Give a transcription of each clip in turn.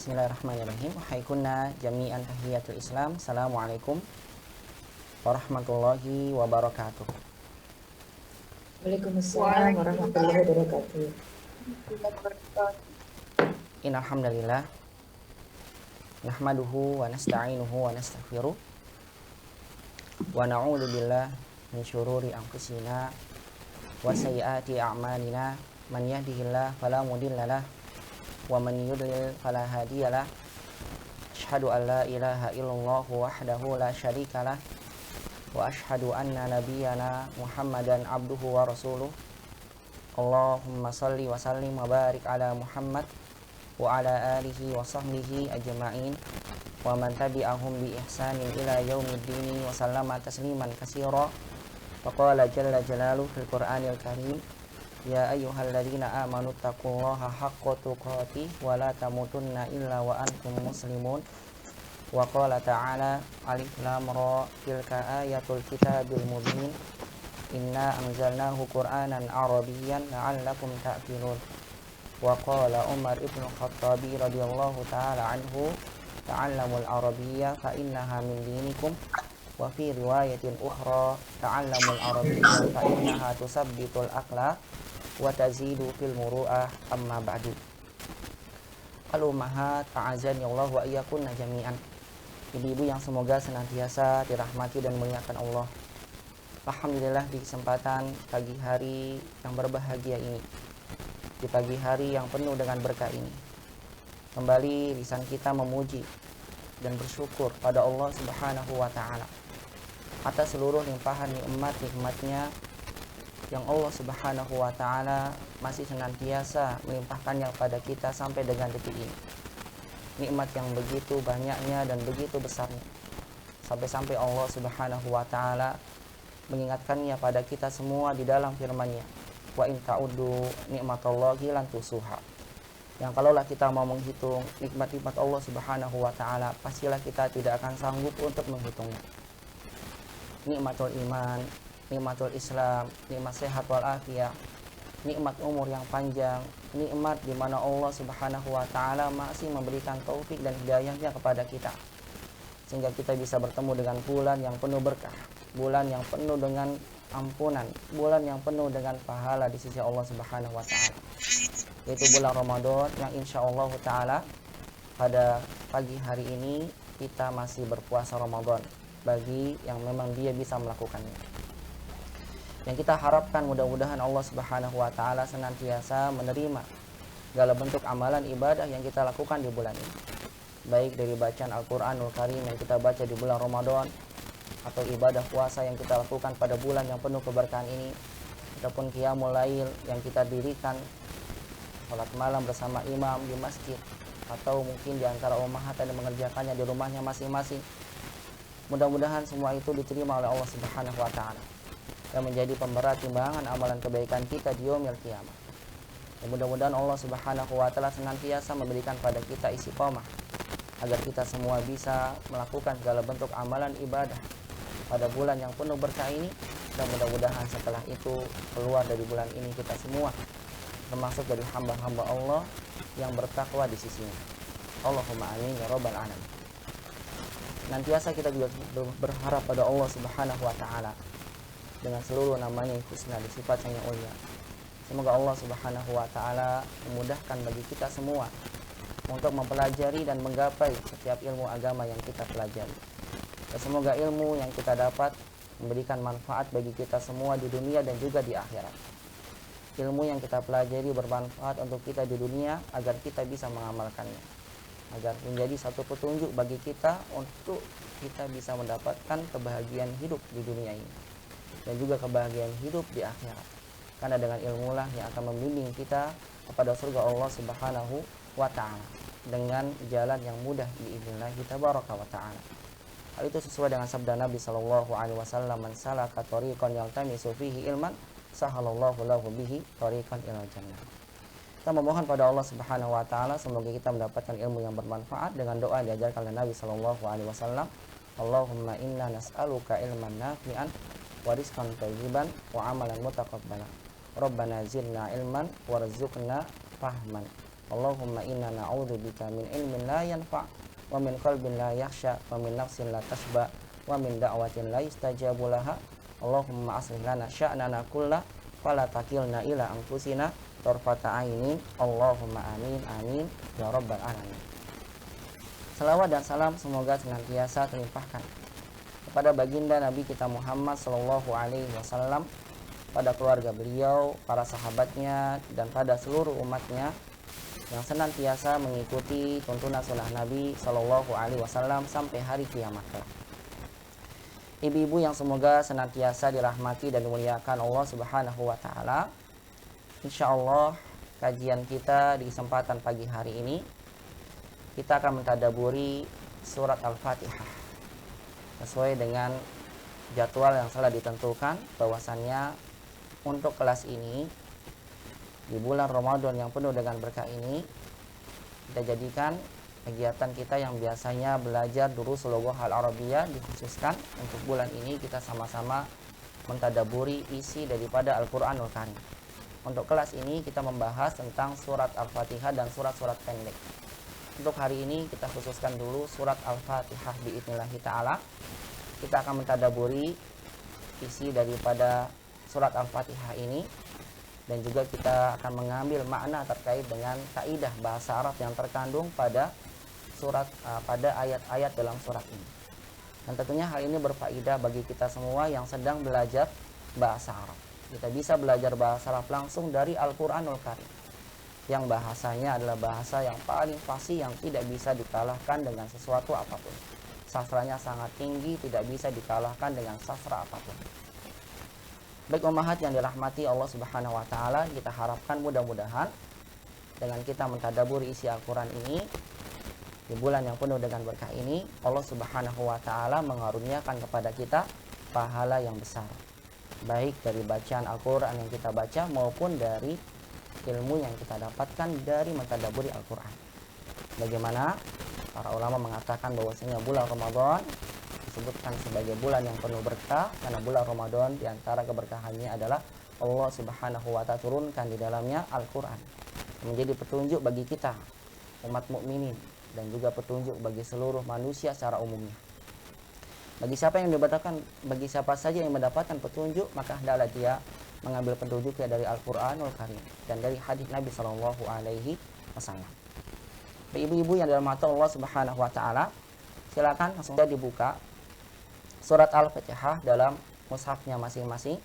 Bismillahirrahmanirrahim. Wahaikunna jami'an tahiyatul Islam. Assalamualaikum warahmatullahi wabarakatuh. Waalaikumsalam warahmatullahi wabarakatuh. Innal hamdalillah nahmaduhu wa nasta'inuhu wa nastaghfiruh wa na'udzu billahi min syururi anfusina wa sayyiati a'malina. Man yahdihillahu fala mudhillalah wa man yudlil fala hadiyalah. Asyhadu an la ilaha illallah wahdahu la syarikalah wa asyhadu anna nabiyyana Muhammadan abduhu wa rasuluh. Allahumma shalli wa sallim wa barik ala Muhammad wa ala alihi wa sahbihi ajma'in wa man tabi'ahum bi ihsanin ila yaumiddin wa sallama tasliman katsira. Wa qala jalla jalaluhu fil Qur'anil Karim, ya ayyuhalladzina amanu taqullaha haqqa tuqatih wa la tamutunna illa wa antum muslimun. Wa qala ta'ala, alif lam ra, tilka ayatul kitabil mubin, inna anzalnahu qur'anan arabiyyan la'allakum ta'qilun. Wa qala Umar ibn Khattabi radhiyallahu ta'ala anhu, ta'allamul arabiyya fa innaha min dinikum. Wa fi riwayatin ukhra, ta'allamul arabiyya fa innaha tusabbitul aqla wa tazidu fil muru'ah. Amma ba'du. Al-ummahat a'azani Allah wa iyyakunna jami'an. Ibu-ibu yang semoga senantiasa dirahmati dan muliakan Allah. Alhamdulillah, di kesempatan pagi hari yang berbahagia ini, di pagi hari yang penuh dengan berkah ini, kembali lisan kita memuji dan bersyukur pada Allah Subhanahu wa ta'ala atas seluruh limpahan nikmat-nikmatnya yang Allah Subhanahu wa ta'ala masih senantiasa melimpahkannya kepada kita sampai dengan detik ini. Nikmat yang begitu banyaknya dan begitu besarnya, sampai-sampai Allah Subhanahu wa ta'ala mengingatkannya pada kita semua di dalam firman-Nya, wa in ta'uddu nikmatallahi lan tusuha. Yang kalaulah kita mau menghitung nikmat-nikmat Allah Subhanahu wa ta'ala, pastilah kita tidak akan sanggup untuk menghitungnya. Nikmatul iman, nikmatul Islam, nikmat sehat wal afiyah, nikmat umur yang panjang, nikmat di mana Allah Subhanahu wa ta'ala masih memberikan taufik dan hidayahnya kepada kita, sehingga kita bisa bertemu dengan bulan yang penuh berkah, bulan yang penuh dengan ampunan, bulan yang penuh dengan pahala di sisi Allah Subhanahu wa ta'ala, yaitu bulan Ramadan, yang insya Allah ta'ala pada pagi hari ini kita masih berpuasa Ramadan bagi yang memang dia bisa melakukannya. Yang kita harapkan mudah-mudahan Allah Subhanahu wa ta'ala senantiasa menerima segala bentuk amalan ibadah yang kita lakukan di bulan ini, baik dari bacaan Al-Quranul Karim yang kita baca di bulan Ramadan, atau ibadah puasa yang kita lakukan pada bulan yang penuh keberkahan ini, ataupun qiyamul lail yang kita dirikan, salat malam bersama imam di masjid, atau mungkin di antara ummahat yang mengerjakannya di rumahnya masing-masing. Mudah-mudahan semua itu diterima oleh Allah Subhanahu wa ta'ala dan menjadi pemberat timbangan amalan kebaikan kita di yaumil qiyamah. Dan mudah-mudahan Allah Subhanahu wa ta'ala senantiasa memberikan pada kita istiqomah agar kita semua bisa melakukan segala bentuk amalan ibadah pada bulan yang penuh berkah ini. Dan mudah-mudahan setelah itu keluar dari bulan ini kita semua termasuk dari hamba-hamba Allah yang bertakwa di sisinya. Allahumma amin ya rabbal alamin. Nantiasa kita juga berharap pada Allah Subhanahu wa ta'ala dengan seluruh namanya yang husna dan sifatnya yang mulia. Semoga Allah Subhanahu wa ta'ala memudahkan bagi kita semua untuk mempelajari dan menggapai setiap ilmu agama yang kita pelajari. Dan semoga ilmu yang kita dapat memberikan manfaat bagi kita semua di dunia dan juga di akhirat. Ilmu yang kita pelajari bermanfaat untuk kita di dunia agar kita bisa mengamalkannya, agar menjadi satu petunjuk bagi kita untuk kita bisa mendapatkan kebahagiaan hidup di dunia ini dan juga kebahagiaan hidup di akhirat. Karena dengan ilmulah yang akan membimbing kita kepada surga Allah Subhanahu wa ta'ala dengan jalan yang mudah biidznillah tabaraka wa ta'ala. Hal itu sesuai dengan sabda Nabi sallallahu alaihi wasallam, man salaka tariqan yaltamisu fihi ilman sahalallahu lahu bihi tariqan ilal jannah. Kita memohon pada Allah Subhanahu wa ta'ala semoga kita mendapatkan ilmu yang bermanfaat dengan doa yang diajarkan oleh Nabi sallallahu alaihi wasallam, Allahumma inna nas'aluka ilman nafi'an wa rizqan thayyiban wa amalan mutaqabbalan. Rabbana zidna ilman warzuqna fahman. Allahumma inna na'udzubika min ilmin la yanfa' wa min qalbin la yakhsha wa min nafsin la tashba wa min da'watin la yustajabu laha. Allahumma aslih lana sya'nana kullah fala takilna ila anfusina tarfata ainin. Allahumma amin amin ya rabbal alamin. Salawat dan salam semoga senantiasa terlimpahkan kepada baginda Nabi kita Muhammad sallallahu alaihi wasallam, pada keluarga beliau, para sahabatnya, dan pada seluruh umatnya yang senantiasa mengikuti tuntunan sunnah Nabi sallallahu alaihi wasallam sampai hari kiamat kelak. Ibu-ibu yang semoga senantiasa dirahmati dan dimuliakan Allah Subhanahu wa taala. Insyaallah kajian kita di kesempatan pagi hari ini kita akan mentadaburi surat Al-Fatihah sesuai dengan jadwal yang telah ditentukan, bahwasannya untuk kelas ini di bulan Ramadan yang penuh dengan berkah ini kita jadikan kegiatan kita yang biasanya belajar durusul lughah al-arabiyyah, dikhususkan untuk bulan ini kita sama-sama mentadaburi isi daripada Al-Qur'anul Karim. Untuk kelas ini kita membahas tentang surat Al-Fatihah dan surat-surat pendek. Untuk hari ini kita khususkan dulu surat Al-Fatihah biidznillah ta'ala. Kita akan mentadaburi isi daripada surat Al-Fatihah ini, dan juga kita akan mengambil makna terkait dengan kaidah bahasa Arab yang terkandung pada ayat-ayat dalam surat ini. Dan tentunya hal ini berfaedah bagi kita semua yang sedang belajar bahasa Arab. Kita bisa belajar bahasa Arab langsung dari Al-Qur'anul Karim, yang bahasanya adalah bahasa yang paling fasih, yang tidak bisa dikalahkan dengan sesuatu apapun. Sastranya sangat tinggi, tidak bisa dikalahkan dengan sastra apapun. Baik ummahat yang dirahmati Allah Subhanahu wa taala, kita harapkan mudah-mudahan dengan kita mentadaburi isi Al-Qur'an ini di bulan yang penuh dengan berkah ini, Allah Subhanahu wa taala mengaruniakan kepada kita pahala yang besar, baik dari bacaan Al-Qur'an yang kita baca maupun dari ilmu yang kita dapatkan dari mentadaburi Al-Qur'an. Bagaimana para ulama mengatakan bahwasanya bulan Ramadan disebutkan sebagai bulan yang penuh berkah karena bulan Ramadan di antara keberkahannya adalah Allah Subhanahu wa taala turunkan di dalamnya Al-Qur'an, menjadi petunjuk bagi kita umat mukminin dan juga petunjuk bagi seluruh manusia secara umumnya. Bagi siapa saja yang mendapatkan petunjuk, maka hendaklah dia mengambil petunjuknya dari Al-Qur'anul Karim dan dari hadis Nabi sallallahu alaihi wasallam. Ibu-ibu yang dalam mata Allah Subhanahu wa taala, silakan langsung saja dibuka surat Al-Fatihah dalam mushafnya masing-masing.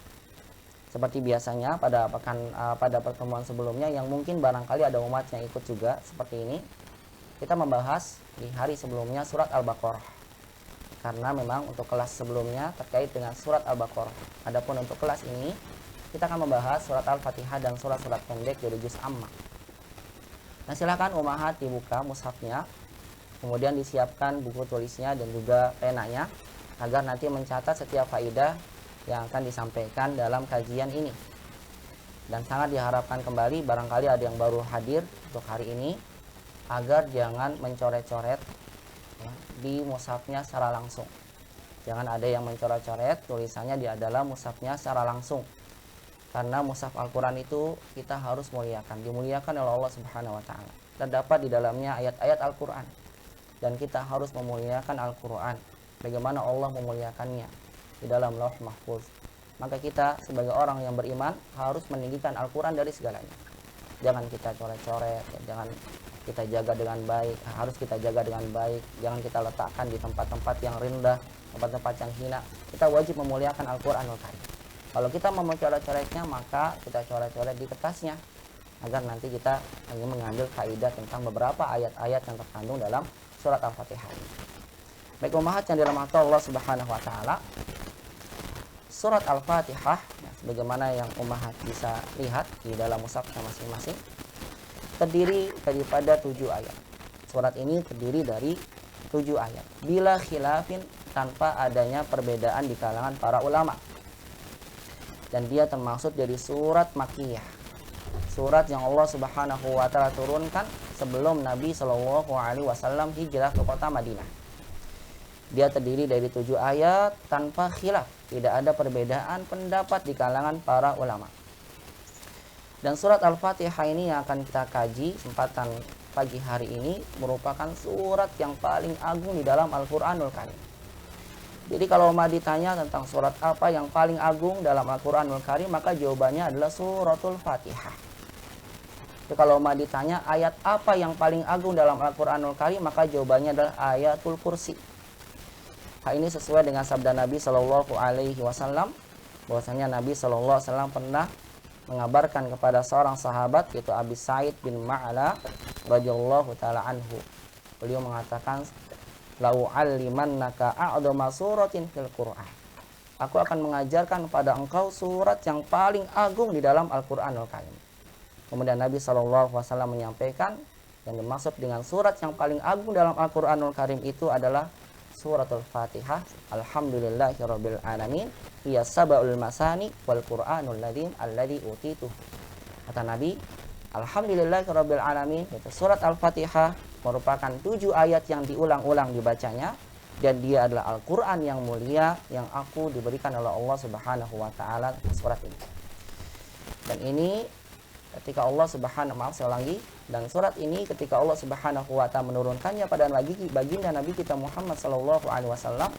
Seperti biasanya pada pertemuan sebelumnya yang mungkin barangkali ada umat yang ikut juga seperti ini, kita membahas di hari sebelumnya surat Al-Baqarah, karena memang untuk kelas sebelumnya terkait dengan surat Al-Baqarah. Adapun untuk kelas ini kita akan membahas surat Al-Fatihah dan surat-surat pendek dari juz Amma. Nah, silakan ummahat dibuka mushafnya, kemudian disiapkan buku tulisnya dan juga penanya agar nanti mencatat setiap faidah yang akan disampaikan dalam kajian ini. Dan sangat diharapkan kembali barangkali ada yang baru hadir untuk hari ini, agar jangan mencoret-coret ya, di mushafnya secara langsung. Jangan ada yang mencoret-coret tulisannya di adalah mushafnya secara langsung. Karena mushaf Al-Quran itu kita harus dimuliakan oleh Allah Subhanahu wa taala. Terdapat di dalamnya ayat-ayat Al-Quran, dan kita harus memuliakan Al-Quran bagaimana Allah memuliakannya di dalam Lauh Mahfuz. Maka kita sebagai orang yang beriman harus meninggikan Al-Quran dari segalanya. Jangan kita coret-coret ya, jangan kita jaga dengan baik, harus kita jaga dengan baik. Jangan kita letakkan di tempat-tempat yang rendah, tempat-tempat yang hina. Kita wajib memuliakan Al-Qur'anul Karim. Kalau kita mau coret-coretnya, maka kita coret-coret di kertasnya, agar nanti kita hanya mengambil kaidah tentang beberapa ayat-ayat yang terkandung dalam surat Al-Fatihah. Baik ummahat yang dirahmati Allah Subhanahu wa taala, surat Al-Fatihah ya, sebagaimana yang ummahat bisa lihat di dalam mushafnya masing-masing, terdiri daripada 7 ayat. Surat ini terdiri dari 7 ayat. Bila khilafin, tanpa adanya perbedaan di kalangan para ulama. Dan dia termasuk dari surat Makkiyah. Surat yang Allah Subhanahu wa taala turunkan sebelum Nabi Shallallahu alaihi wasallam hijrah ke kota Madinah. Dia terdiri dari 7 ayat tanpa khilaf, tidak ada perbedaan pendapat di kalangan para ulama. Dan surat Al-Fatihah ini yang akan kita kaji kesempatan pagi hari ini merupakan surat yang paling agung di dalam Al-Qur'anul Karim. Jadi kalau mau ditanya tentang surat apa yang paling agung dalam Al-Qur'anul Karim, maka jawabannya adalah suratul Fatihah. Jadi kalau mau ditanya ayat apa yang paling agung dalam Al-Qur'anul Karim, maka jawabannya adalah ayatul kursi. Hal ini sesuai dengan sabda Nabi Shallallahu Alaihi Wasallam, bahwasanya Nabi Shallallahu Alaihi Wasallam pernah mengabarkan kepada seorang sahabat, yaitu Abi Sa'id bin Ma'la radhiyallahu taala anhu. Beliau mengatakan, "Lau 'allimannaka a'dama suratin fil Qur'an." Aku akan mengajarkan kepada engkau surat yang paling agung di dalam Al-Qur'anul Karim. Kemudian Nabi Shallallahu Alaihi Wasallam menyampaikan, yang dimaksud dengan surat yang paling agung dalam Al-Qur'anul Karim itu adalah suratul Fatihah. Alhamdulillahirabbil alamin, hiya sab'ul masani wal Qur'anul ladzim alladzi utitu. Kata Nabi, alhamdulillahirabbil alamin, itu surat Al-Fatihah merupakan 7 ayat yang diulang-ulang dibacanya, dan dia adalah Al-Qur'an yang mulia yang aku diberikan oleh Allah Subhanahu wa taala surat ini. Dan ini ketika Allah dan surat ini ketika Allah Subhanahu wa taala menurunkannya pada baginda Nabi kita Muhammad sallallahu alaihi wasallam,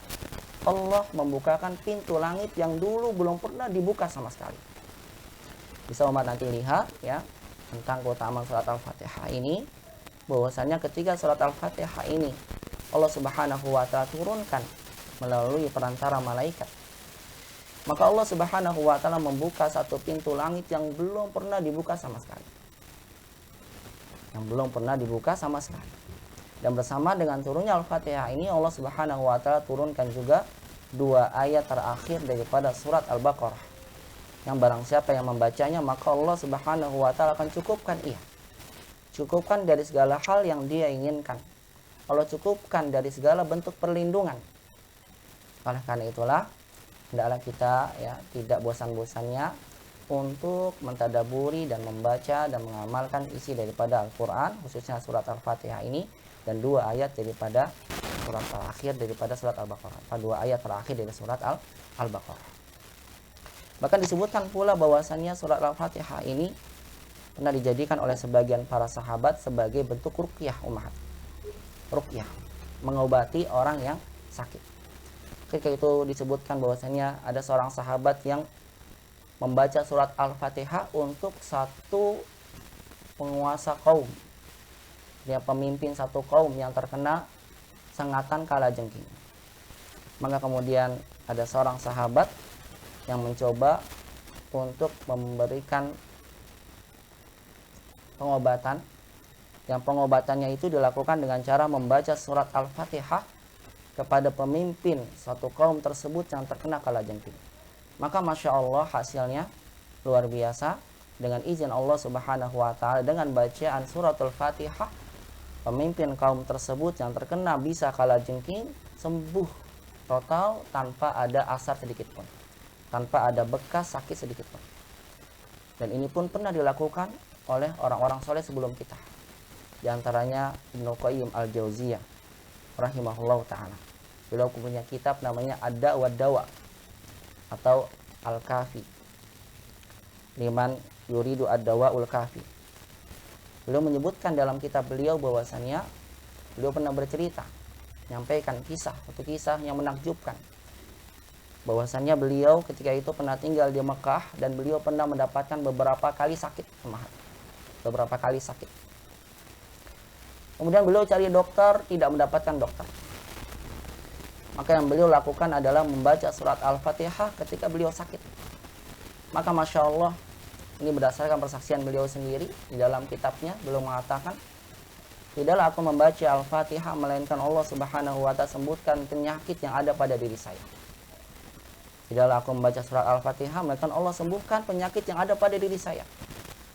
Allah membukakan pintu langit yang dulu belum pernah dibuka sama sekali. Bisa umat nanti lihat ya tentang keutamaan surat Al-Fatihah ini, bahwasanya ketika surat Al-Fatihah ini Allah Subhanahu wa taala turunkan melalui perantara malaikat, maka Allah Subhanahu wa taala membuka satu pintu langit yang belum pernah dibuka sama sekali. Dan bersama dengan turunnya Al-Fatihah ini, Allah Subhanahu wa taala turunkan juga 2 ayat terakhir daripada surat Al-Baqarah, yang barang siapa yang membacanya, maka Allah Subhanahu wa taala akan cukupkan dari segala hal yang dia inginkan. Allah cukupkan dari segala bentuk perlindungan. Oleh karena itulah, hendaklah kita ya tidak bosan-bosannya untuk mentadaburi dan membaca dan mengamalkan isi daripada Al-Quran, khususnya surat Al-Fatihah ini, dan 2 ayat daripada surat terakhir daripada surat Al-Baqarah, 2 ayat terakhir dari surat Al-Baqarah. Bahkan disebutkan pula bahwasannya surat Al-Fatihah ini pernah dijadikan oleh sebagian para sahabat sebagai bentuk ruqyah ummahat. Ruqyah, mengobati orang yang sakit. Ketika itu disebutkan bahwasanya ada seorang sahabat yang membaca surat Al-Fatihah untuk satu penguasa kaum. Dia pemimpin satu kaum yang terkena sengatan kalajengking. Maka kemudian ada seorang sahabat yang mencoba untuk memberikan pengobatan, yang pengobatannya itu dilakukan dengan cara membaca surat Al-Fatihah kepada pemimpin satu kaum tersebut yang terkena kalajengking. Maka Masya Allah hasilnya luar biasa. Dengan izin Allah Subhanahu wa ta'ala, dengan bacaan surat Al-Fatihah, pemimpin kaum tersebut yang terkena bisa kalajengking sembuh total tanpa ada asar sedikit pun, tanpa ada bekas sakit sedikit pun. Dan ini pun pernah dilakukan oleh orang-orang soleh sebelum kita. Di antaranya Ibnu Qayyim Al-Jauziyah rahimahullah ta'ala. Beliau punya kitab namanya Ad-Da' wa Dawa atau Al-Kafi liman yuridu ad-dawa'ul kafi. Beliau menyebutkan dalam kitab beliau bahwasannya beliau pernah bercerita, menyampaikan satu kisah yang menakjubkan, bahwasannya beliau ketika itu pernah tinggal di Mekah dan beliau pernah mendapatkan beberapa kali sakit. Kemudian beliau cari dokter, tidak mendapatkan dokter. Maka yang beliau lakukan adalah membaca surat Al-Fatihah ketika beliau sakit. Maka Masya Allah, ini berdasarkan persaksian beliau sendiri di dalam kitabnya, beliau mengatakan, tidaklah aku membaca Al-Fatihah melainkan Allah Subhanahu wa ta'ala sembuhkan penyakit yang ada pada diri saya. Tidaklah aku membaca surat Al-Fatihah melainkan Allah sembuhkan penyakit yang ada pada diri saya.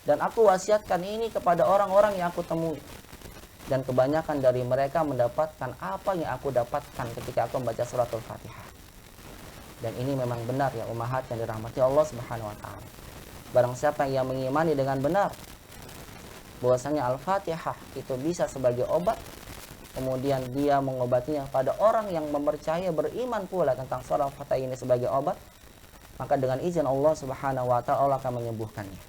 Dan aku wasiatkan ini kepada orang-orang yang aku temui. Dan kebanyakan dari mereka mendapatkan apa yang aku dapatkan ketika aku membaca surat Al-Fatihah. Dan ini memang benar ya ummahat yang dirahmati Allah Subhanahu wa ta'ala. Barang siapa yang mengimani dengan benar bahwasanya Al-Fatihah itu bisa sebagai obat, kemudian dia mengobatinya pada orang yang mempercaya, beriman pula tentang surat Al-Fatihah ini sebagai obat, maka dengan izin Allah Subhanahu wa ta'ala Allah akan menyembuhkannya.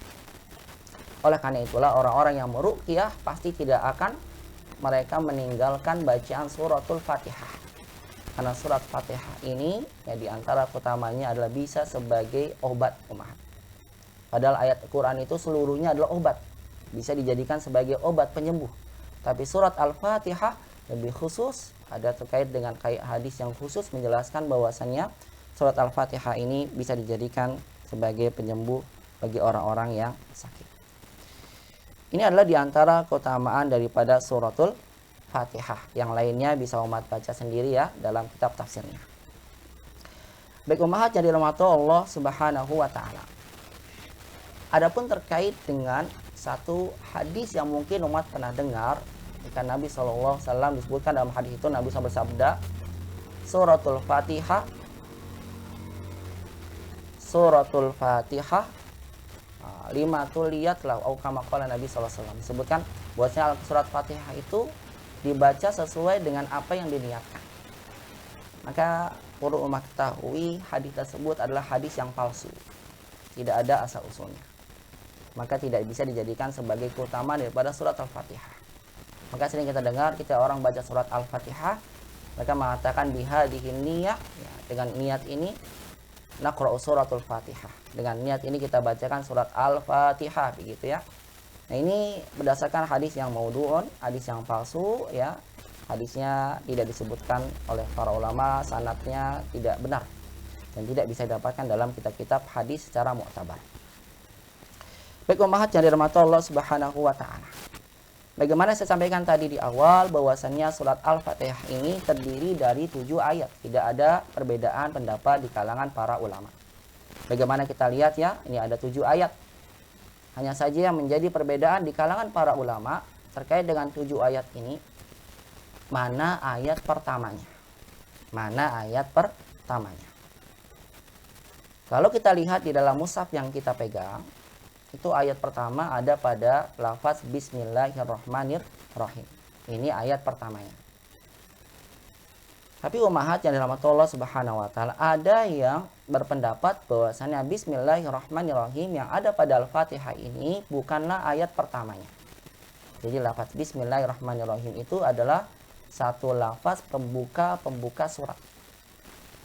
Oleh karena itulah orang-orang yang meruqyah pasti tidak akan mereka meninggalkan bacaan suratul Fatihah. Karena surat Fatihah ini ya diantara utamanya adalah bisa sebagai obat umat. Padahal ayat Quran itu seluruhnya adalah obat, bisa dijadikan sebagai obat penyembuh. Tapi surat Al-Fatihah lebih khusus, ada terkait dengan kayak hadis yang khusus menjelaskan bahwasannya surat Al-Fatihah ini bisa dijadikan sebagai penyembuh bagi orang-orang yang sakit. Ini adalah diantara keutamaan daripada suratul Fatihah. Yang lainnya bisa umat baca sendiri ya dalam kitab tafsirnya. Baik umat yang dirahmati Allah Subhanahu wa taala. Adapun terkait dengan satu hadis yang mungkin umat pernah dengar, ketika Nabi SAW disebutkan dalam hadis itu Nabi SAW bersabda, suratul Fatihah lima tuliyat lah au kama qala Nabi SAW. Disebutkan bahwasanya surat Fatihah itu dibaca sesuai dengan apa yang diniatkan. Maka perlu umat ketahui hadis tersebut adalah hadis yang palsu, tidak ada asal usulnya, maka tidak bisa dijadikan sebagai keutamaan daripada surat Al-Fatihah. Maka sering kita dengar kita orang baca surat Al-Fatihah, mereka mengatakan bihadhihi niyah, ya, dengan niat ini naqra'u suratul Fatihah, dengan niat ini kita bacakan surat Al-Fatihah, begitu ya. Nah ini berdasarkan hadis yang maudhu'un, hadis yang palsu ya. Hadisnya tidak disebutkan oleh para ulama, sanadnya tidak benar dan tidak bisa didapatkan dalam kitab-kitab hadis secara mu'tabar. Baik umat yang dirahmati Allah Subhanahu wa taala. Bagaimana saya sampaikan tadi di awal bahwasannya surat Al-Fatihah ini terdiri dari 7 ayat. Tidak ada perbedaan pendapat di kalangan para ulama. Bagaimana kita lihat ya, ini ada 7 ayat. Hanya saja yang menjadi perbedaan di kalangan para ulama terkait dengan 7 ayat ini, mana ayat pertamanya. Mana ayat pertamanya. Kalau kita lihat di dalam mushaf yang kita pegang, itu ayat pertama ada pada lafaz Bismillahirrahmanirrahim. Ini ayat pertamanya. Tapi umahat yang dirahmati Allah Subhanahu wa taala, ada yang berpendapat bahwasanya Bismillahirrahmanirrahim yang ada pada Al-Fatihah ini bukanlah ayat pertamanya. Jadi lafaz Bismillahirrahmanirrahim itu adalah satu lafaz pembuka surat.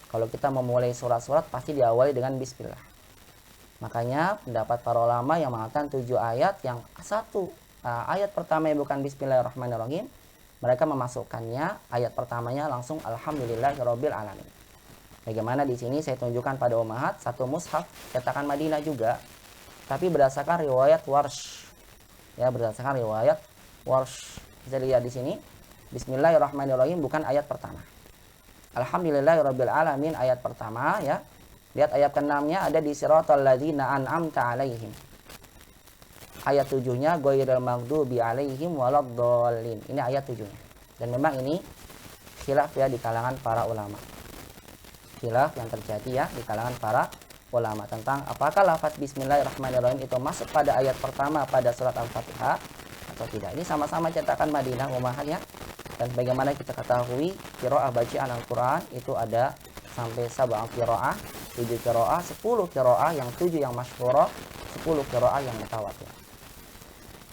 Kalau kita memulai surat-surat pasti diawali dengan bismillah. Makanya pendapat para ulama yang mengatakan 7 ayat yang ayat pertama yang bukan Bismillahirrahmanirrahim, mereka memasukkannya ayat pertamanya langsung Alhamdulillahirabbil alamin. Bagaimana di sini saya tunjukkan pada umahat satu mushaf cetakan Madinah juga, tapi berdasarkan riwayat Warsh. Ya, berdasarkan riwayat Warsh. Bisa lihat di sini Bismillahirrahmanirrahim bukan ayat pertama. Alhamdulillahirabbil alamin ayat pertama ya. Lihat ayat ke-6-nya ada di siratal ladzina an'amta 'alaihim. Ayat 7-nya ghairil maghdubi 'alaihim waladdallin. Ini ayat 7-nya. Dan memang ini khilaf ya di kalangan para ulama. Khilaf yang terjadi ya di kalangan para ulama tentang apakah lafaz Bismillahirrahmanirrahim itu masuk pada ayat pertama pada surat Al-Fatihah atau tidak. Ini sama-sama cetakan Madinah umahat ya. Dan bagaimana kita ketahui qiraah bacaan Al-Qur'an itu ada sampai 7 qiraah, 7 qiraah, 10 qiraah, yang 7 yang masyhurah, 10 qiraah yang mutawatir.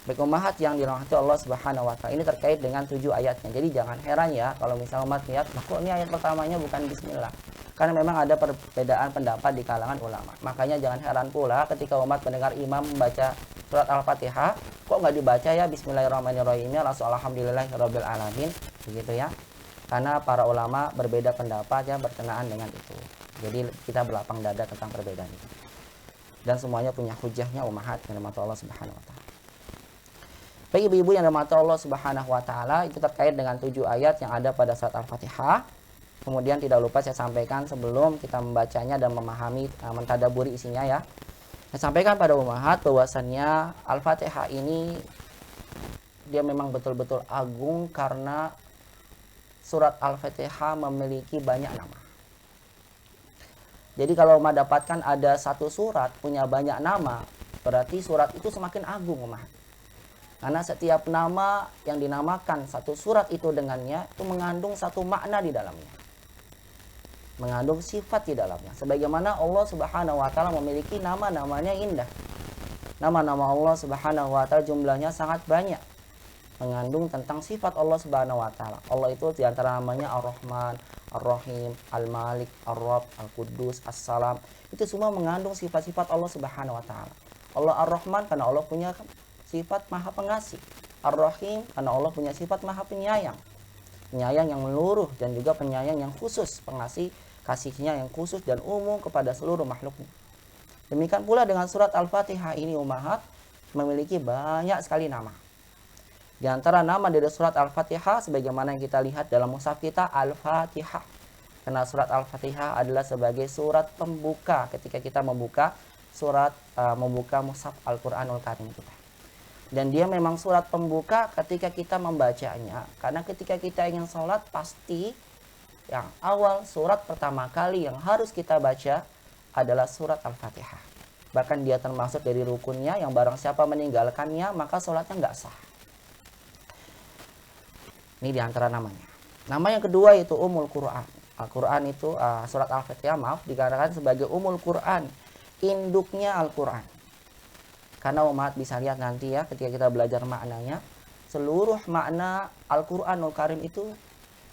Baik umahat yang dirahmati Allah Subhanahu wa taala, ini terkait dengan 7 ayatnya. Jadi jangan heran ya kalau misalnya umat lihat, kok ini ayat pertamanya bukan bismillah. Karena memang ada perbedaan pendapat di kalangan ulama. Makanya jangan heran pula ketika umat mendengar imam membaca surat Al-Fatihah, kok nggak dibaca ya Bismillahirrahmanirrahimnya langsung Alhamdulillahirabbil alamin, begitu ya. Karena para ulama berbeda pendapat ya berkenaan dengan itu. Jadi kita berlapang dada tentang perbedaan itu. Dan semuanya punya hujahnya umahat yang dirahmati Allah Subhanahu wa taala. Baik ibu-ibu yang dirahmati Allah Subhanahu wa taala, itu terkait dengan 7 ayat yang ada pada surat Al-Fatihah. Kemudian tidak lupa saya sampaikan sebelum kita membacanya dan memahami mentadaburi isinya ya. Saya sampaikan pada umahat bahwasannya Al-Fatihah ini dia memang betul-betul agung karena surat Al-Fatihah memiliki banyak nama. Jadi kalau umat dapatkan ada satu surat punya banyak nama, berarti surat itu semakin agung umat. Karena setiap nama yang dinamakan satu surat itu dengannya itu mengandung satu makna di dalamnya. Mengandung sifat di dalamnya. Sebagaimana Allah Subhanahu wa taala memiliki nama-namanya indah. Nama-nama Allah Subhanahu wa taala jumlahnya sangat banyak, mengandung tentang sifat Allah Subhanahu wa taala. Allah itu di antara namanya Ar-Rahman, Ar-Rahim, Al-Malik, Ar-Rabb, Al-Quddus, As-Salam. Itu semua mengandung sifat-sifat Allah Subhanahu wa taala. Allah Ar-Rahman karena Allah punya sifat Maha Pengasih. Ar-Rahim karena Allah punya sifat Maha Penyayang. Penyayang yang meluruh dan juga penyayang yang khusus, pengasih kasihnya yang khusus dan umum kepada seluruh makhluknya. Demikian pula dengan surat Al-Fatihah ini ummahat memiliki banyak sekali nama. Di antara nama dari surat Al-Fatihah sebagaimana yang kita lihat dalam mushaf kita Al-Fatihah. Karena surat Al-Fatihah adalah sebagai surat pembuka ketika kita membuka surat membuka mushaf Al-Qur'anul Karim kita. Dan dia memang surat pembuka ketika kita membacanya. Karena ketika kita ingin sholat pasti yang awal surat pertama kali yang harus kita baca adalah surat Al-Fatihah. Bahkan dia termasuk dari rukunnya yang barang siapa meninggalkannya maka sholatnya nggak sah. Ini diantara namanya. Nama yang kedua itu Ummul Quran. Al-Quran itu surat Al-Fatihah dikatakan sebagai Ummul Quran, induknya Al-Quran. Karena umat bisa lihat nanti ya ketika kita belajar maknanya, seluruh makna Al-Quranul Karim itu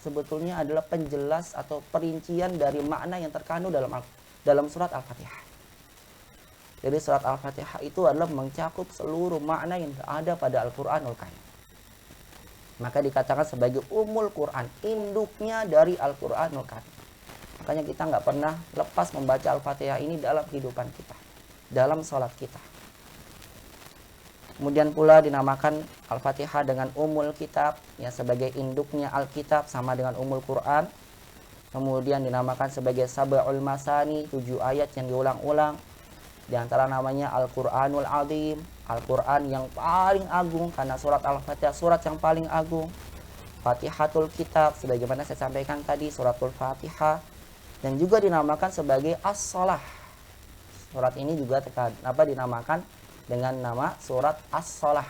sebetulnya adalah penjelas atau perincian dari makna yang terkandung dalam surat Al-Fatihah. Jadi surat Al-Fatihah itu adalah mencakup seluruh makna yang ada pada Al-Quranul Karim. Maka dikatakan sebagai Ummul Quran, induknya dari Al-Quranul Karim. Makanya kita nggak pernah lepas membaca Al-Fatihah ini dalam kehidupan kita, dalam sholat kita. Kemudian pula dinamakan Al-Fatihah dengan Ummul Kitab, ya sebagai induknya Al-Kitab sama dengan Ummul Quran. Kemudian dinamakan sebagai Sab'ul Masani, 7 ayat yang diulang-ulang. Di antara namanya Al-Qur'anul Azim, Al-Quran yang paling agung karena surat Al-Fatihah surat yang paling agung. Fatihatul Kitab sebagaimana saya sampaikan tadi, suratul Fatihah. Dan juga dinamakan sebagai As-Salah. Surat ini juga dinamakan dengan nama surat As-Salah.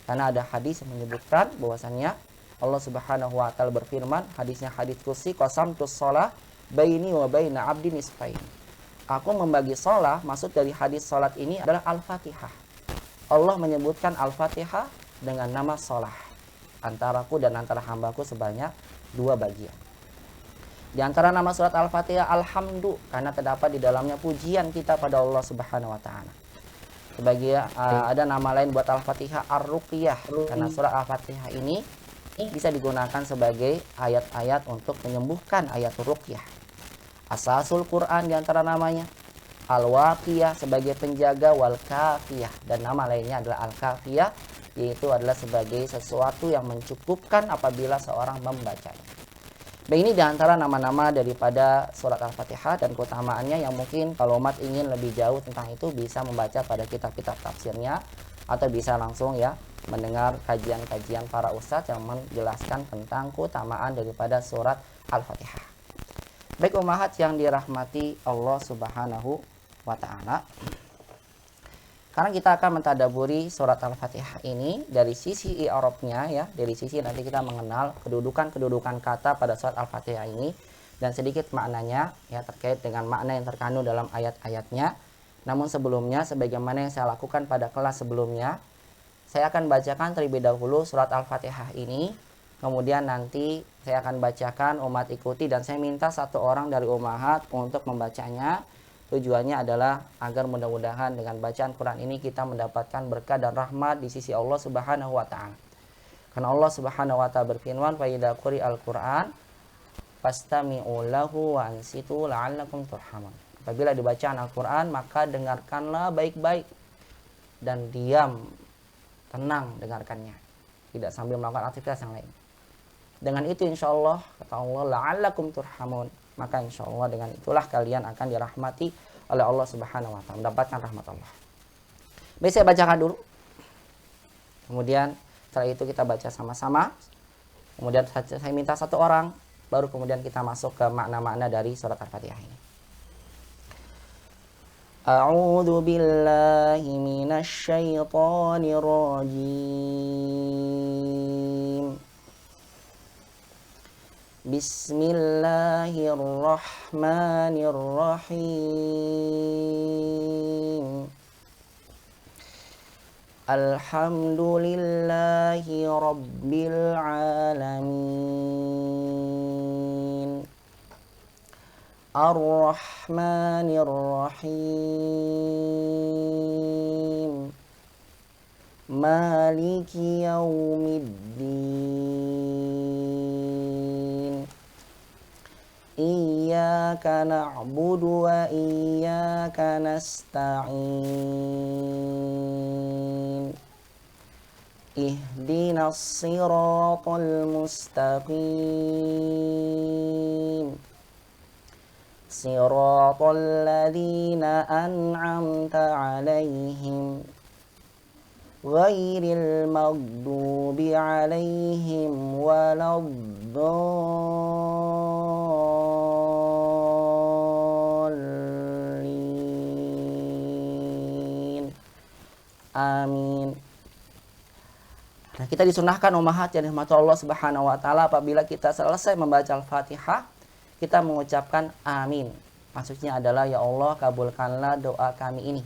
Karena ada hadis yang menyebutkan bahwasannya Allah Subhanahu wa taala berfirman, hadisnya hadis qudsi, qasamtus shalah baini wa baina 'abdi nisfain. Aku membagi shalah, maksud dari hadis salat ini adalah Al-Fatihah. Allah menyebutkan Al-Fatihah dengan nama shalah. Antaraku dan antara hambaku sebanyak 2 bagian. Di antara nama surat Al-Fatihah Alhamdu, karena terdapat di dalamnya pujian kita pada Allah Subhanahu wa taala. Ada nama lain buat Al-Fatihah Ar-Ruqyah, karena surat Al-Fatihah ini bisa digunakan sebagai ayat-ayat untuk menyembuhkan, ayat ruqyah. Asasul Quran diantara namanya. Al-Waqiyah sebagai penjaga, Wal-Kafiyah, dan nama lainnya adalah Al-Kafiyah, yaitu adalah sebagai sesuatu yang mencukupkan apabila seorang membacanya. Baik, ini diantara nama-nama daripada surat Al-Fatihah dan keutamaannya yang mungkin kalau umat ingin lebih jauh tentang itu bisa membaca pada kitab-kitab tafsirnya atau bisa langsung ya mendengar kajian-kajian para ustadz yang menjelaskan tentang keutamaan daripada surat Al-Fatihah. Baik ummahat yang dirahmati Allah Subhanahu wa taala. Karena kita akan mentadaburi surat Al-Fatihah ini dari sisi i'rabnya ya, dari sisi nanti kita mengenal kedudukan kata pada surat Al-Fatihah ini dan sedikit maknanya ya terkait dengan makna yang terkandung dalam ayat-ayatnya. Namun sebelumnya sebagaimana yang saya lakukan pada kelas sebelumnya, saya akan bacakan terlebih dahulu surat Al-Fatihah ini. Kemudian nanti saya akan bacakan, umat ikuti, dan saya minta satu orang dari ummahat untuk membacanya. Tujuannya adalah agar mudah-mudahan dengan bacaan Quran ini kita mendapatkan berkah dan rahmat di sisi Allah Subhanahu wa taala. Karena Allah Subhanahu wa taala berfirman, "Fa idza quri'al Qur'an fastami'u lahu wa ansitu la'allakum turhamun." Apabila dibacaan Al-Qur'an maka dengarkanlah baik-baik dan diam, tenang dengarkannya, tidak sambil melakukan aktivitas yang lain. Dengan itu insya Allah, kata Allah, la'allakum turhamun, maka insya Allah dengan itulah kalian akan dirahmati oleh Allah Subhanahu wa taala, mendapatkan rahmat Allah. Baik, saya bacakan dulu. Kemudian setelah itu kita baca sama-sama. Kemudian saya minta satu orang, baru kemudian kita masuk ke makna-makna dari surat Al-Fatihah ini. A'udzu billahi minasy syaithanir rajim. Bismillahirrahmanirrahim. Alhamdulillahi Rabbil Alamin. Ar-Rahmanir Rahim. Maliki Yaumiddin. Iyyaka na'budu wa iyyaka nasta'in. Ihdinas siratal mustaqim. Siratal ladzina an'amta 'alaihim ghairil maghdubi 'alaihim waladdallin. Amin. Nah, kita disunahkan ummahat yang dirahmati Allah Subhanahu wa taala, apabila kita selesai membaca Al-Fatihah, kita mengucapkan amin. Maksudnya adalah, ya Allah, kabulkanlah doa kami ini,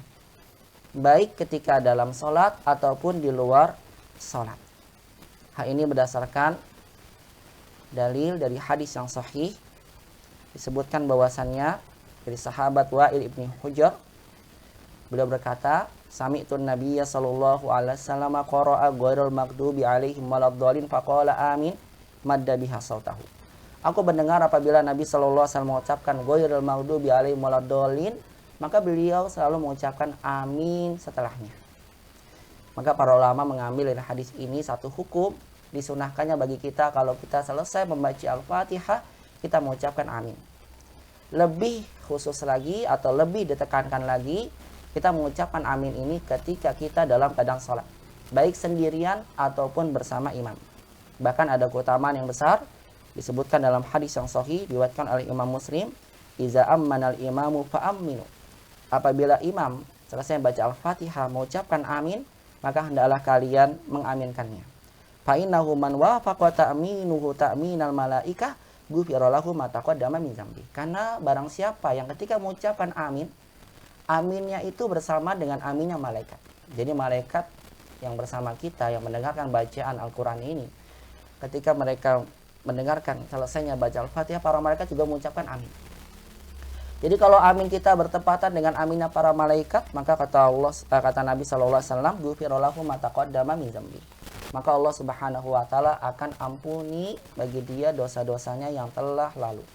baik ketika dalam sholat ataupun di luar sholat. Hal ini berdasarkan dalil dari hadis yang sahih. Disebutkan bahwasannya dari sahabat Wa'il ibn Hujr, beliau berkata, sami'tun nabiyya sallallahu alaihi wasallam qara'a ghairil maghdubi alaihim waladdallin faqala amin madda biha sautahu. Aku mendengar apabila Nabi sallallahu alaihi wasallam mengucapkan ghairil maghdubi alaihim waladdallin, maka beliau selalu mengucapkan amin setelahnya. Maka para ulama mengambil dari hadis ini satu hukum, disunahkannya bagi kita kalau kita selesai membaca Al-Fatihah, kita mengucapkan amin. Lebih khusus lagi atau lebih ditekankan lagi, kita mengucapkan amin ini ketika kita dalam keadaan sholat, baik sendirian ataupun bersama imam. Bahkan ada keutamaan yang besar, disebutkan dalam hadis yang sahih diriwayatkan oleh Imam Muslim, iza ammanal imamu fa'aminu. Apabila imam selesai baca Al-Fatihah mengucapkan amin, maka hendaklah kalian mengaminkannya. Fa innahu man wafaqa ta'minuhu ta'minal malaikah ghufira lahu ma taqaddama min dzambi. Karena barang siapa yang ketika mengucapkan amin, aminnya itu bersama dengan aminnya malaikat. Jadi malaikat yang bersama kita yang mendengarkan bacaan Al-Quran ini, ketika mereka mendengarkan selesainya baca Al-Fatihah, para malaikat juga mengucapkan amin. Jadi kalau amin kita bertepatan dengan aminnya para malaikat, maka kata Nabi sallallahu alaihi wasallam, ghufira lahu ma taqaddama min dzambi. Maka Allah Subhanahu wa taala akan ampuni bagi dia dosa-dosanya yang telah lalu.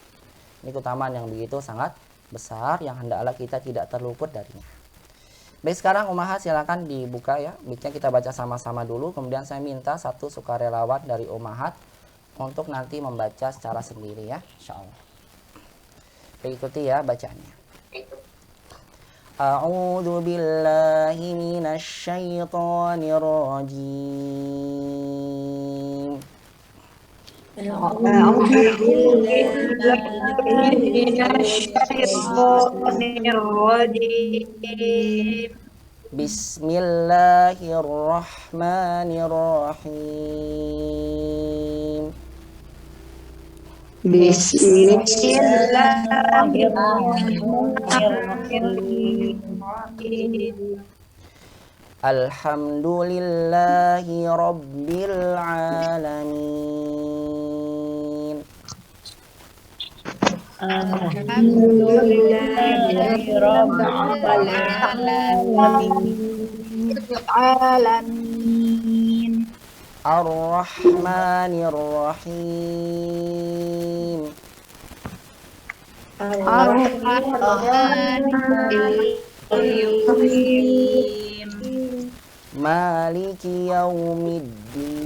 Ini keutamaan yang begitu sangat besar yang hendaklah kita tidak terluput darinya. Baik, sekarang ummahat silakan dibuka ya, mic-nya kita baca sama-sama dulu, kemudian saya minta satu sukarelawan dari ummahat untuk nanti membaca secara sendiri ya, insyaallah. Ikuti ya bacaannya. A'udzu billahi minasy syaithanir rajim. A'udzu billahi minasy syaithanir rajim. Bismillahirrahmanirrahim. Bismillahirrahmanirrahim. Alhamdulillahi Rabbil Alamin. Alhamdulillahi Rabbil Alamin. Ar-Rahmanir Rahim. Maliki Yaumiddin.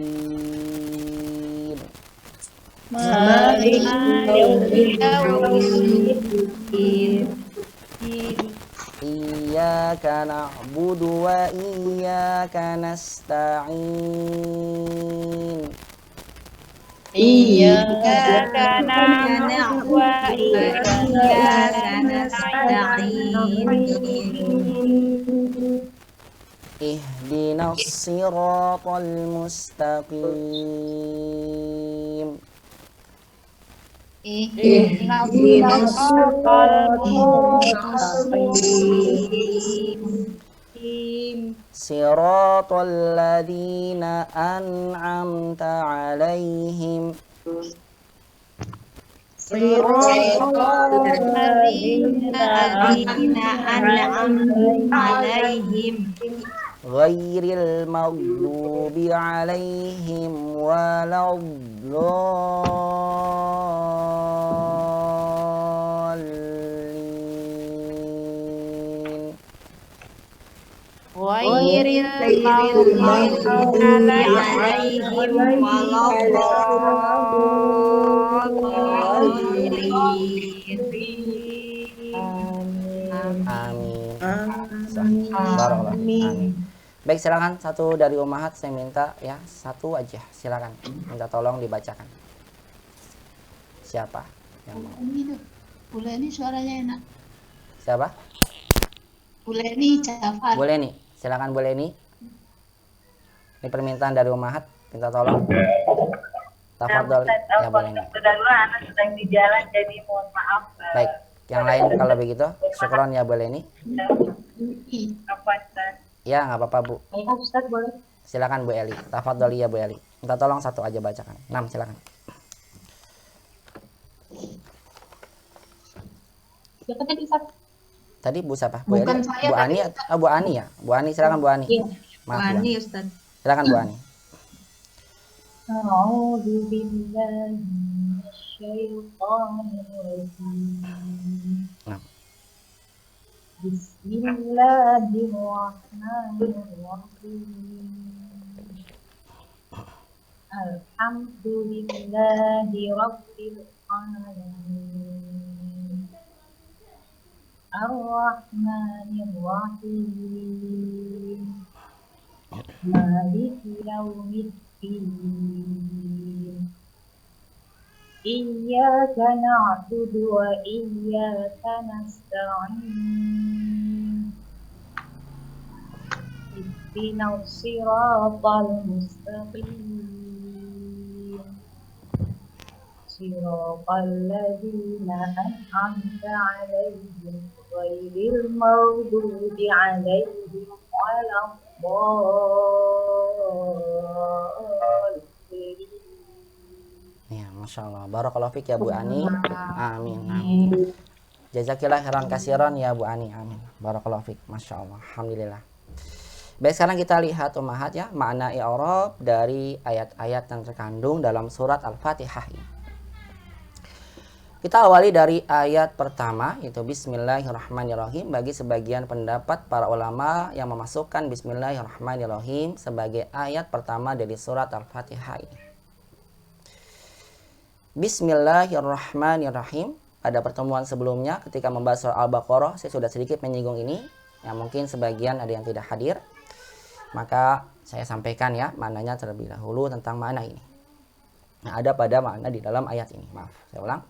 Iyyaka na'budu wa iyyaka nasta'in. Iyyaka na'budu wa iyyaka nasta'in. Ihdinas siratal mustaqim. Ihdinas siratal mustaqim. Siratal ladzina an'amta 'alaihim. الذين أنعمت عليهم Ghairil maghdubi 'alaihim waladdallin. غير المغضوب عليهم ولا الضالين. Amin. Barakallah. Amin. Baik, silakan satu dari Ummahat, saya minta ya satu aja, silakan. Minta tolong dibacakan. Siapa yang mau? Ini tuh, Buleni suaranya enak. Siapa? Buleni Jafar. Boleh nih, silakan boleh nih. Ini permintaan dari Ummahat, minta tolong. Tafadhol, ya boleh nih. Anak sedang di jalan, jadi mohon maaf. Baik, yang lain kalau begitu, syukron ya boleh nih. Apa Ustaz? Ya nggak apa-apa Bu. Ya Ustaz boleh. Silakan Bu Eli. Tafadhol ya Bu Eli. Minta tolong satu aja bacakan. 6 silakan. Siapa tadi Ustaz? Tadi Bu siapa? Bu Bukan Eli? saya Bu tadi, Ani? Bu Ani ya? Bu Ani silakan Bu Ani. Iya. Maaf Bu Ani. Ustaz. Silakan Bu Ani. A'udzu billahi minasyaitonir rajim. Nah. Bismillahirrahmanirrahim. Alhamdulillahi rabbil alamin. Ar-Rahmanir-Rahim. Maliki yaumiddin. Iyyaka na'budu wa iyyaka nasta'in. Ihdinas siratal mustaqim. Siratal ladzina an'amta 'alaihim ghairil maghdubi 'alaihim waladdallin. Ya, Masya Allah. Barakallahu fiik ya Bu Ani. Amin. Amin. Jazakillah khairan kasiran ya Bu Ani. Amin. Barakallahu fiik. Masya Allah. Alhamdulillah. Baik, sekarang kita lihat Ummahat ya, makna i'rab dari ayat-ayat yang terkandung dalam surat Al-Fatihah ini. Kita awali dari ayat pertama, yaitu Bismillahirrahmanirrahim. Bagi sebagian pendapat para ulama yang memasukkan Bismillahirrahmanirrahim sebagai ayat pertama dari surat Al-Fatihah ini. Bismillahirrahmanirrahim. Pada pertemuan sebelumnya ketika membahas surah Al-Baqarah, saya sudah sedikit menyinggung ini. Ya, mungkin sebagian ada yang tidak hadir. Maka saya sampaikan ya maknanya terlebih dahulu tentang makna ini. Nah, ada pada makna di dalam ayat ini. Maaf, saya ulang.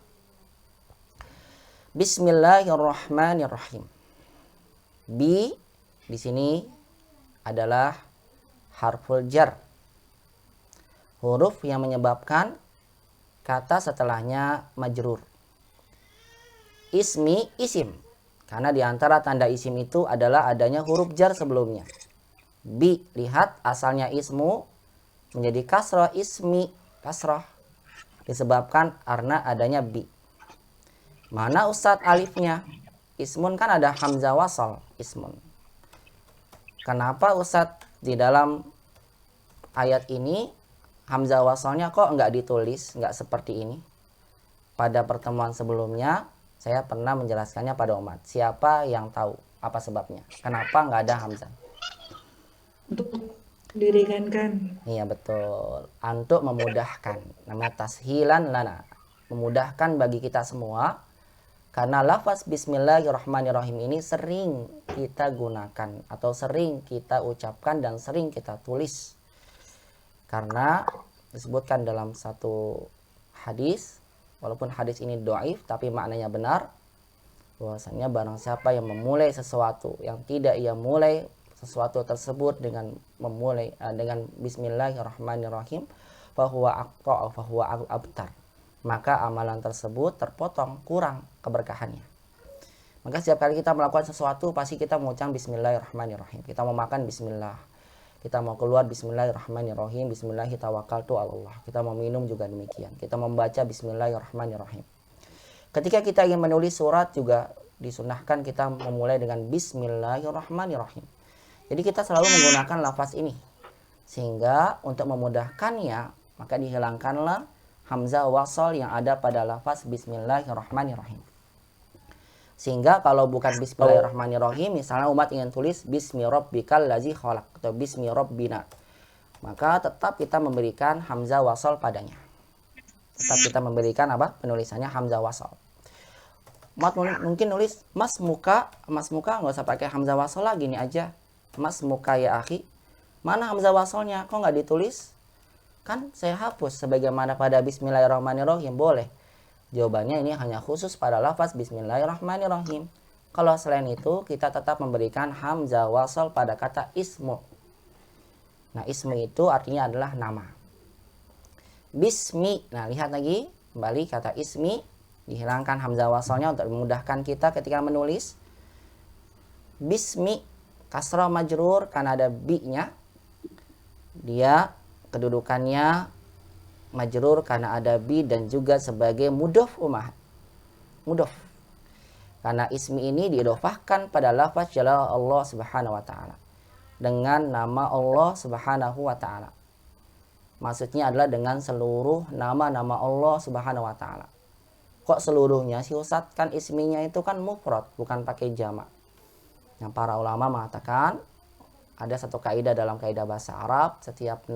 Bismillahirrahmanirrahim. Bi di sini adalah harful jar. Huruf yang menyebabkan kata setelahnya majrur. Ismi, isim. Karena di antara tanda isim itu adalah adanya huruf jar sebelumnya. Bi, lihat asalnya ismu menjadi kasrah, ismi, kasrah. Disebabkan karena adanya bi. Mana Ustadz alifnya? Ismun kan ada hamzah wasal, ismun. Kenapa Ustadz di dalam ayat ini hamzah wasalnya kok nggak ditulis, nggak seperti ini? Pada pertemuan sebelumnya saya pernah menjelaskannya pada umat. Siapa yang tahu apa sebabnya? Kenapa nggak ada hamzah? Untuk diringankan. Iya betul. Untuk memudahkan. Namanya tashilan lana. Memudahkan bagi kita semua. Karena lafaz Bismillahirrahmanirrahim ini sering kita gunakan atau sering kita ucapkan dan sering kita tulis. Karena disebutkan dalam satu hadis, walaupun hadis ini dhaif tapi maknanya benar, bahwasanya barang siapa yang memulai sesuatu yang tidak ia mulai sesuatu tersebut dengan memulai dengan Bismillahirrahmanirrahim, fahuwa aqta' fahuwa abtar, maka amalan tersebut terpotong, kurang keberkahannya. Maka setiap kali kita melakukan sesuatu pasti kita mengucapkan bismillahirrahmanirrahim. Kita mau makan bismillah. Kita mau keluar bismillahirrahmanirrahim. Bismillahirrahmanirrahim. Kita mau minum juga demikian. Kita membaca bismillahirrahmanirrahim. Ketika kita ingin menulis surat juga disunahkan kita memulai dengan bismillahirrahmanirrahim. Jadi kita selalu menggunakan lafaz ini. Sehingga untuk memudahkannya maka dihilangkanlah hamzah wasal yang ada pada lafaz bismillahirrahmanirrahim. Sehingga kalau bukan bismillahirrahmanirrahim, misalnya umat ingin tulis bismi rabbikal ladzi khalaq atau bismi rabbina, maka tetap kita memberikan hamzah wasal padanya. Tetap kita memberikan apa? Penulisannya hamzah wasal. Umat mungkin nulis mas muka nggak usah pakai hamzah wasal lah, gini aja. Mas muka ya akhi. Mana hamzah wasalnya? Kok nggak ditulis? Kan saya hapus sebagaimana pada bismillahirrahmanirrahim, boleh. Jawabannya ini hanya khusus pada lafaz bismillahirrahmanirrahim. Kalau selain itu kita tetap memberikan hamzah wasal pada kata ismu. Nah, ismu itu artinya adalah nama. Bismi. Nah, lihat lagi kembali kata ismi, dihilangkan hamzah wasalnya untuk memudahkan kita ketika menulis. Bismi kasrah majrur karena ada bi-nya. Dia kedudukannya majrur karena ada bi dan juga sebagai mudhof umah. Mudhof. Karena ismi ini diidhofahkan pada lafaz jalal Allah Subhanahu wa taala dengan nama Allah Subhanahu wa taala. Maksudnya adalah dengan seluruh nama-nama Allah Subhanahu wa taala. Kok seluruhnya sih Ustaz? Kan isminya itu kan mufrad, bukan pakai jamak. Yang para ulama mengatakan ada satu kaidah dalam kaidah bahasa Arab, setiap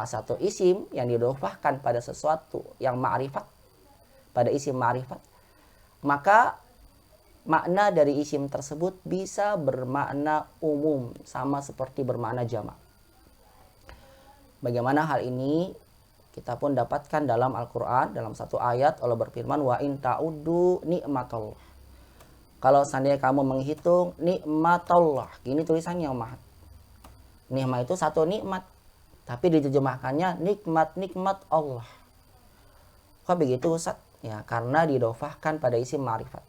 satu isim yang didhofahkan pada sesuatu yang ma'rifat, pada isim ma'rifat, maka makna dari isim tersebut bisa bermakna umum, sama seperti bermakna jamak. Bagaimana hal ini kita pun dapatkan dalam Al-Quran, dalam satu ayat Allah berfirman, wa in ta'uddu ni'matallah. Kalau seandainya kamu menghitung nikmatallah, gini tulisannya Umar. Nikmat itu satu nikmat, tapi diterjemahkannya nikmat Allah. Kok begitu Ustaz? Ya, karena didhofahkan pada isim ma'rifat.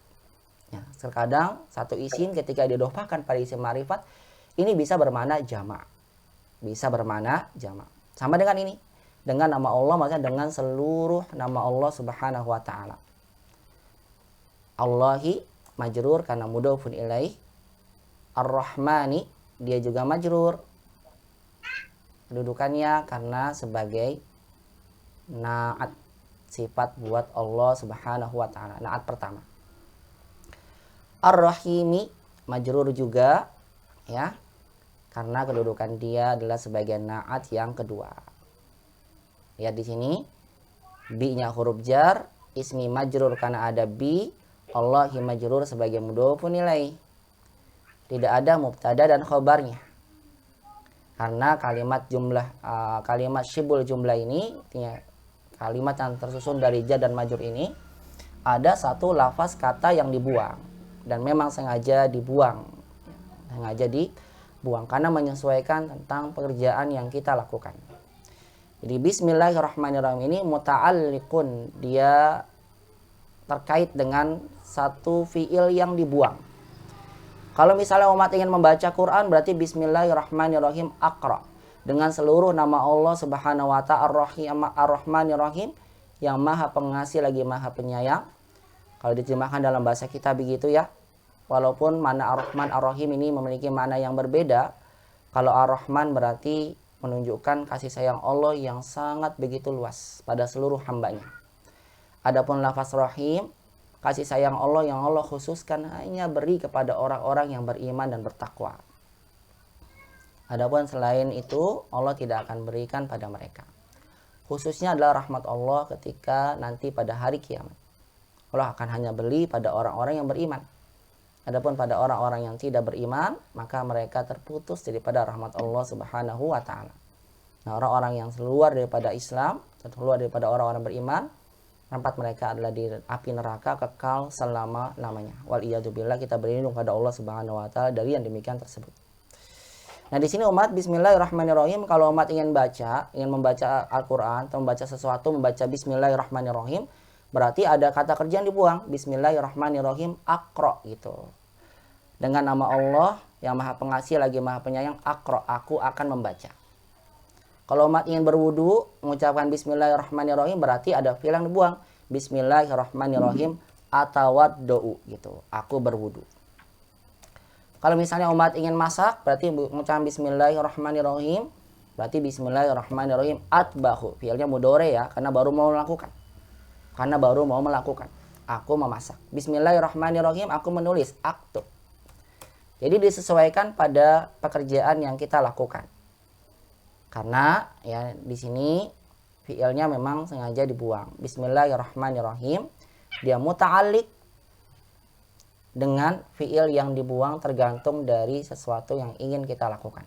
Ya, terkadang satu isim ketika didhofahkan pada isim ma'rifat, ini bisa bermakna jamak. Bisa bermakna jamak. Sama dengan ini. Dengan nama Allah, maksudnya dengan seluruh nama Allah Subhanahu wa taala. Allahi majrur karena mudhofun ilaih. Ar-Rahmani dia juga majrur. Kedudukannya karena sebagai naat, sifat buat Allah Subhanahu wa taala, naat pertama. Ar-Rahimi majrur juga ya, karena kedudukan dia adalah sebagai naat yang kedua. Lihat di sini bi-nya huruf jar, ismi majrur karena ada bi, Allahi majrur sebagai mudhofun ilaih. Tidak ada mubtada dan khobarnya. Karena kalimat kalimat syibul jumlah ini, kalimat yang tersusun dari jar dan majrur ini, ada satu lafaz kata yang dibuang, dan memang sengaja dibuang, karena menyesuaikan tentang pekerjaan yang kita lakukan. Jadi bismillahirrahmanirrahim ini muta'alliqun, dia terkait dengan satu fiil yang dibuang. Kalau misalnya umat ingin membaca Quran, berarti bismillahirrahmanirrahim aqra. Dengan seluruh nama Allah Subhanahu wa ta'ala ar-Rahmanirrahim, yang maha pengasih lagi maha penyayang. Kalau diterjemahkan dalam bahasa kita begitu ya. Walaupun mana ar-Rahman ar-Rahim ini memiliki makna yang berbeda. Kalau ar-Rahman berarti menunjukkan kasih sayang Allah yang sangat begitu luas pada seluruh hambanya. Adapun lafaz Rahim, kasih sayang Allah yang Allah khususkan hanya beri kepada orang-orang yang beriman dan bertakwa. Adapun selain itu, Allah tidak akan berikan pada mereka. Khususnya adalah rahmat Allah ketika nanti pada hari kiamat. Allah akan hanya beri pada orang-orang yang beriman. Adapun pada orang-orang yang tidak beriman, maka mereka terputus daripada rahmat Allah Subhanahu wa taala. Nah, orang-orang yang keluar daripada Islam, keluar daripada orang-orang beriman, tempat mereka adalah di api neraka kekal selama-lamanya. Wal iyadzubillah, kita berlindung pada Allah Subhanahu wa taala dari yang demikian tersebut. Nah, di sini umat bismillahirrahmanirrahim, kalau umat ingin membaca Al-Qur'an atau membaca sesuatu, membaca bismillahirrahmanirrahim, berarti ada kata kerja yang dibuang. Bismillahirrahmanirrahim aqra gitu. Dengan nama Allah yang Maha Pengasih lagi Maha Penyayang, aqra, aku akan membaca. Kalau umat ingin berwudu, mengucapkan bismillahirrahmanirrahim, berarti ada fi'il yang dibuang. Bismillahirrahmanirrahim atawaddu gitu. Aku berwudu. Kalau misalnya umat ingin masak, berarti mengucapkan bismillahirrahmanirrahim, berarti bismillahirrahmanirrahim atbahu. Fi'ilnya mudhari ya, karena baru mau melakukan. Aku memasak. Bismillahirrahmanirrahim, aku menulis, aktub. Jadi disesuaikan pada pekerjaan yang kita lakukan. Karena ya di sini fiilnya memang sengaja dibuang. Bismillahirrahmanirrahim. Dia muta'alliq dengan fiil yang dibuang tergantung dari sesuatu yang ingin kita lakukan.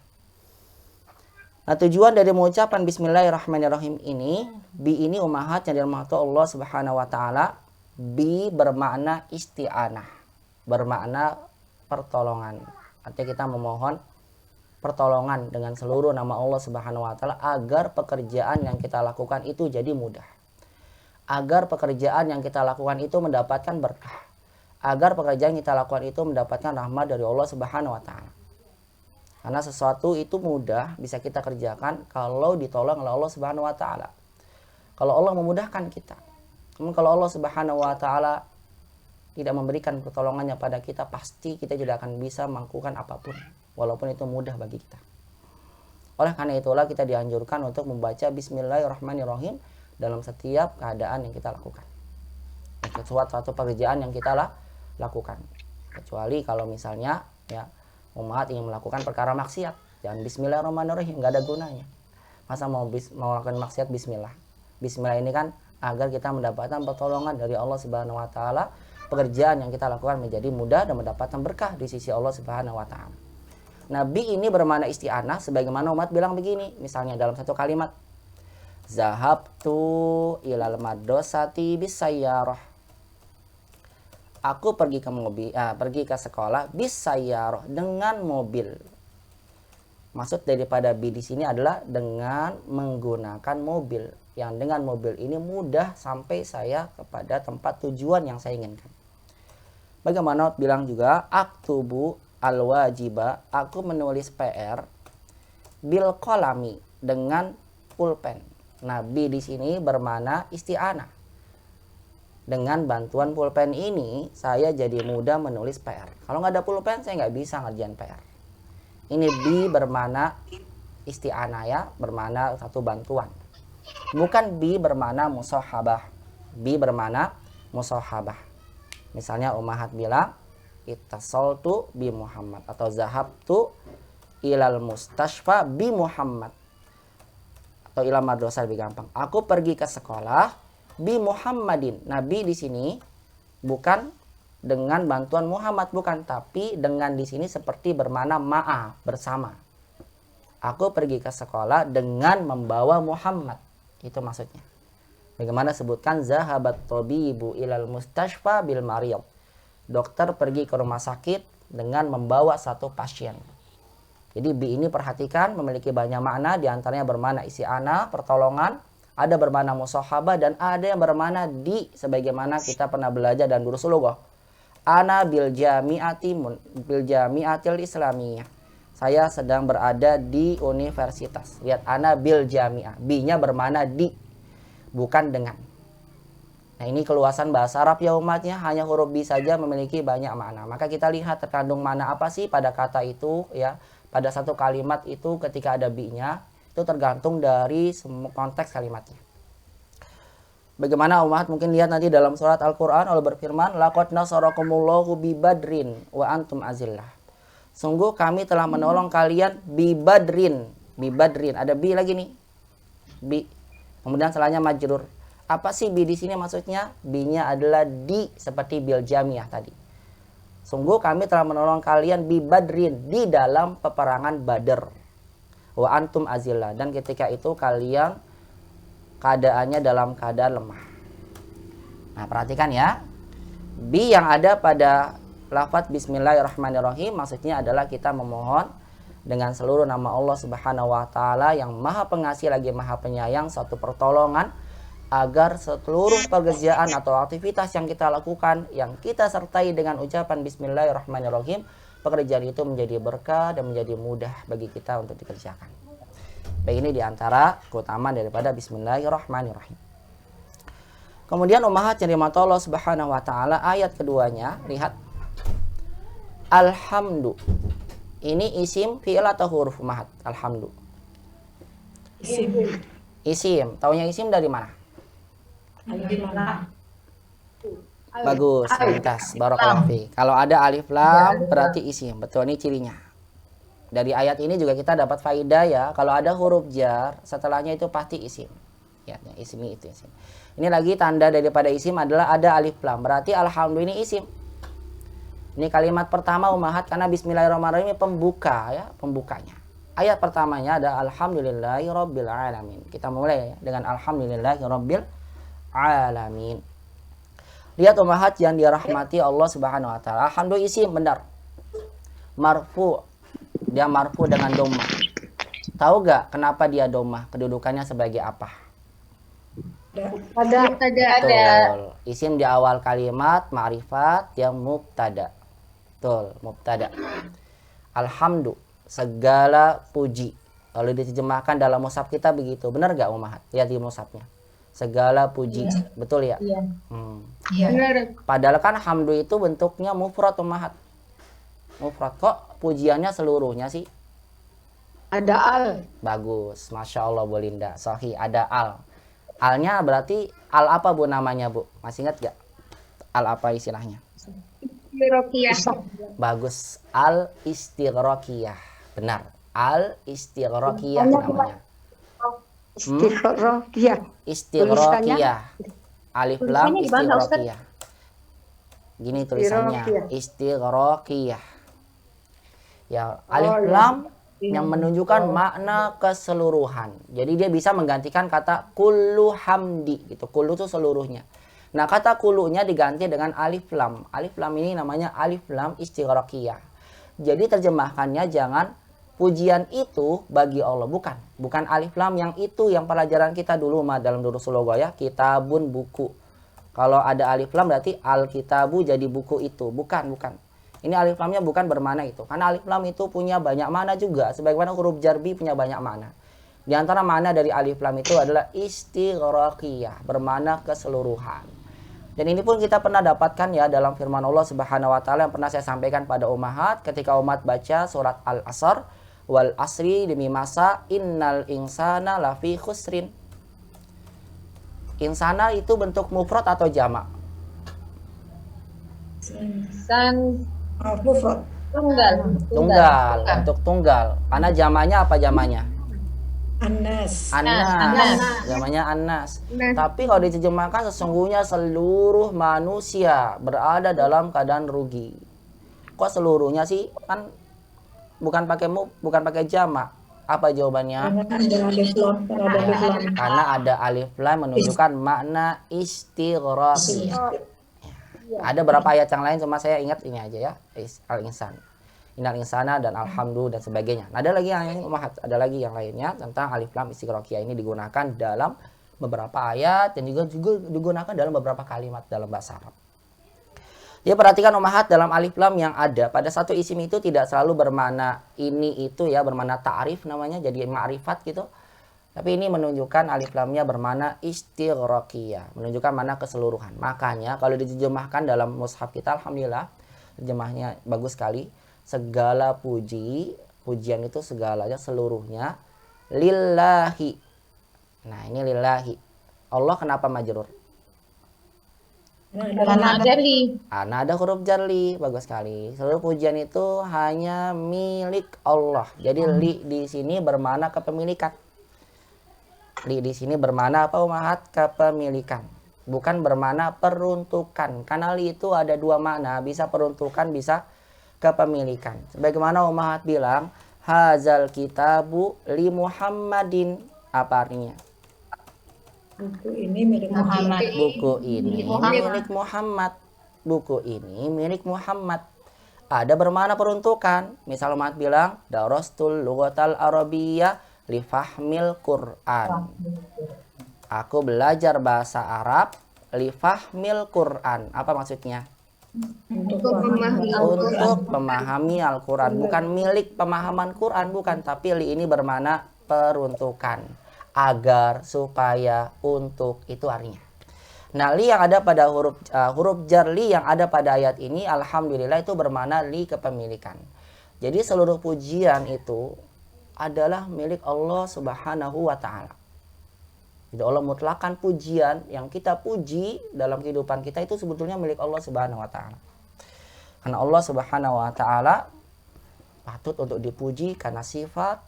Nah, tujuan dari mengucapkan bismillahirrahmanirrahim ini, bi ini ummahat yang dirahmati Allah Subhanahu wa taala, bi bermakna isti'anah. Bermakna pertolongan. Artinya kita memohon pertolongan dengan seluruh nama Allah Subhanahu wa taala agar pekerjaan yang kita lakukan itu jadi mudah. Agar pekerjaan yang kita lakukan itu mendapatkan berkah. Agar pekerjaan yang kita lakukan itu mendapatkan rahmat dari Allah Subhanahu wa taala. Karena sesuatu itu mudah bisa kita kerjakan kalau ditolong oleh Allah Subhanahu wa taala. Kalau Allah memudahkan kita. Namun kalau Allah Subhanahu wa taala tidak memberikan pertolongannya pada kita, pasti kita tidak akan bisa melakukan apapun, walaupun itu mudah bagi kita. Oleh karena itulah kita dianjurkan untuk membaca bismillahirrahmanirrahim dalam setiap keadaan yang kita lakukan. Suatu pekerjaan yang kita lakukan. Kecuali kalau misalnya ya umat ingin melakukan perkara maksiat, jangan bismillahirrahmanirrahim, nggak ada gunanya. Masa mau melakukan maksiat bismillah. Bismillah ini kan agar kita mendapatkan pertolongan dari Allah Subhanahu wa taala. Pekerjaan yang kita lakukan menjadi mudah dan mendapatkan berkah di sisi Allah Subhanahu wa taala. Nabi ini bermakna isti'anah sebagaimana umat bilang begini, misalnya dalam satu kalimat, zahabtu ilal madrasati bisayyarah. Aku pergi ke sekolah bisayyarah, dengan mobil. Maksud daripada bi di sini adalah dengan menggunakan mobil. Yang dengan mobil ini mudah sampai saya kepada tempat tujuan yang saya inginkan. Bagaimana bilang juga, aktubu al-wajiba, aku menulis PR bil qalami, dengan pulpen. Nabi di sini bermakna isti'anah. Dengan bantuan pulpen ini saya jadi mudah menulis PR. Kalau nggak ada pulpen saya nggak bisa ngerjain PR. Ini bi bermakna isti'anah ya, bermakna satu bantuan. Bukan bi bermakna musahabah. Bi bermakna musahabah. Misalnya ummahat bilang ittasaltu bi Muhammad atau zahabtu ilal mustashfa bi Muhammad atau ilal madrasah, lebih gampang. Aku pergi ke sekolah bi Muhammadin. Nabi di sini bukan dengan bantuan Muhammad, bukan, tapi dengan di sini seperti bermakna ma'a, bersama. Aku pergi ke sekolah dengan membawa Muhammad. Itu maksudnya. Bagaimana sebutkan zahabat tabibu ilal mustashfa bil mariyad. Dokter pergi ke rumah sakit dengan membawa satu pasien. Jadi bi ini perhatikan memiliki banyak makna, diantaranya bermakna isti'anah, pertolongan, ada bermakna musahabah, dan ada yang bermakna di, sebagaimana kita pernah belajar dan durus lughah. Ana bil jami'atil islamiyah. Saya sedang berada di universitas. Lihat, ana bil jami'ah. Bi-nya bermakna di, bukan dengan. Nah, ini keluasan bahasa Arab ya umatnya, hanya huruf bi saja memiliki banyak makna. Maka kita lihat terkandung makna apa sih pada kata itu ya. Pada satu kalimat itu ketika ada bi-nya, itu tergantung dari semua konteks kalimatnya. Bagaimana umat mungkin lihat nanti dalam surat Al-Qur'an Allah berfirman, laqad nasarakumullahu bi badrin wa antum azillah. Sungguh kami telah menolong kalian bi badrin. Bi badrin, ada bi lagi nih. Bi. Kemudian setelahnya majrur. Apa sih bi di sini maksudnya? Bi-nya adalah di, seperti bil jamiah tadi. Sungguh kami telah menolong kalian bi badrin, di dalam peperangan Badar. Wa antum azillah, dan ketika itu kalian keadaannya dalam keadaan lemah. Nah, perhatikan ya. Bi yang ada pada lafaz bismillahirrahmanirrahim maksudnya adalah kita memohon dengan seluruh nama Allah Subhanahu wa taala yang Maha Pengasih lagi Maha Penyayang suatu pertolongan agar seluruh pekerjaan atau aktivitas yang kita lakukan yang kita sertai dengan ucapan bismillahirrahmanirrahim pekerjaan itu menjadi berkah dan menjadi mudah bagi kita untuk dikerjakan. Baik, ini diantara keutamaan daripada Bismillahirrahmanirrahim. Kemudian ummahat yang dimata Allah Subhanahu wa taala, ayat keduanya, lihat. Alhamdu. Ini isim fi'il atau huruf ummahat? Alhamdu. Isim. Isim. Taunya isim dari mana? Alif lam. Bagus, lintas. Barakallahu fi. Kalau ada alif lam berarti isim. Betul, ini cirinya. Dari ayat ini juga kita dapat faidah ya. Kalau ada huruf jar, setelahnya itu pasti isim. Ya, isim itu isim. Ini lagi tanda daripada isim adalah ada alif lam. Berarti alhamdulillah ini isim. Ini kalimat pertama ummahat karena bismillahirrahmanirrahim ini pembuka ya, pembukanya. Ayat pertamanya ada alhamdulillahirabbil alamin. Kita mulai dengan alhamdulillahirabbil alamin. Lihat ummahat yang dirahmati Allah Subhanahu wa taala. Alhamdulillah isim benar. Marfu. Dia marfu dengan dhammah. Tahu gak kenapa dia dhammah? Kedudukannya sebagai apa? Ada. Betul. Isim di awal kalimat ma'rifat yang mubtada. Betul, mubtada. Alhamdu, segala puji. Kalau diterjemahkan dalam mushaf kita begitu. Benar gak ummahat? Lihat di mushafnya. Segala puji. Betul ya? Iya. Iya. Padahal kan hamdu itu bentuknya mufrad ummahat. Mufrad. Kok pujiannya seluruhnya sih? Ada al. Bagus. Masya Allah Bu Linda. Sahih, ada al. Alnya berarti al apa Bu namanya Bu? Masih ingat gak? Al apa istilahnya? Bagus. Al istighraqiyah. Benar. Al istighraqiyah namanya. Istighraqiyah. Istighraqiyah. Alif lam istighraqiyah. Gini tulisannya. Istighraqiyah. Ya, alif lam yang menunjukkan makna keseluruhan. Jadi dia bisa menggantikan kata kullu hamdi gitu. Kullu itu seluruhnya. Nah, kata kulunya diganti dengan alif lam. Alif lam ini namanya alif lam istighraqiyah. Jadi terjemahkannya jangan pujian itu bagi Allah. Bukan alif lam yang itu yang pelajaran kita dulu dalam durusul lugah ya. Kitabun buku. Kalau ada alif lam berarti al-kitabu jadi buku itu. Bukan. Ini alif lamnya bukan bermakna itu. Karena alif lam itu punya banyak makna juga. Sebagaimana huruf jarbi punya banyak makna. Di antara makna dari alif lam itu adalah istighraqiyah. Bermakna keseluruhan. Dan ini pun kita pernah dapatkan ya dalam firman Allah Subhanahu wa taala yang pernah saya sampaikan pada ummahat ketika umat baca surat Al-Asr, wal asri demi masa innal insana lafi khusrin. Insana itu bentuk mufrad atau jamak? Mufrad. Tunggal, bentuk tunggal. Karena jamaknya apa jamaknya? Anas. Namanya Anas. Tapi kalau diterjemahkan sesungguhnya seluruh manusia berada dalam keadaan rugi. Kok seluruhnya sih? Kan bukan pakai jamak. Apa jawabannya? Karena ada alif lam menunjukkan makna istighraqiyah. Ada beberapa ayat yang lain cuma saya ingat ini aja ya. Al-insan. Innal insana dan alhamdulillah dan sebagainya. Nah, ada lagi yang lainnya tentang alif lam istighraqiyah ini digunakan dalam beberapa ayat dan juga digunakan dalam beberapa kalimat dalam bahasa Arab. Jadi perhatikan ummahat dalam alif lam yang ada pada satu isim itu tidak selalu bermakna ini itu ya, bermakna ta'rif namanya jadi ma'rifat gitu. Tapi ini menunjukkan alif lamnya bermakna istighraqiyah, menunjukkan makna keseluruhan. Makanya kalau diterjemahkan dalam mushaf kita alhamdulillah terjemahnya bagus sekali. Segala pujian itu segalanya seluruhnya lillahi. Nah, ini lillahi. Allah kenapa majrur? Karena jarli. Karena ada huruf jarli, bagus sekali. Seluruh pujian itu hanya milik Allah. Jadi li di sini bermakna kepemilikan. Li di sini bermakna apa ummahat? Kepemilikan. Bukan bermakna peruntukan. Karena li itu ada dua makna, bisa peruntukan, bisa kepemilikan. Sebagaimana ummahat bilang, hazal kitabu li Muhammadin. Apa artinya? Buku ini milik Muhammad. Buku ini milik Muhammad. Buku ini milik Muhammad. Ada bermakna peruntukan. Misal ummahat bilang, darastul lughatal arabiyyah li fahmil Qur'an. Aku belajar bahasa Arab li fahmil Qur'an. Apa maksudnya? Untuk memahami Al-Quran, bukan milik pemahaman Quran, bukan, tapi li ini bermakna peruntukan, agar, supaya, untuk, itu artinya. Nah, li yang ada pada huruf jar li yang ada pada ayat ini, alhamdulillah, itu bermakna li kepemilikan. Jadi seluruh pujian itu adalah milik Allah Subhanahu wa Ta'ala. Jadi Allah mutlakkan pujian yang kita puji dalam kehidupan kita itu sebetulnya milik Allah Subhanahu wa Ta'ala. Karena Allah Subhanahu wa Ta'ala patut untuk dipuji karena sifat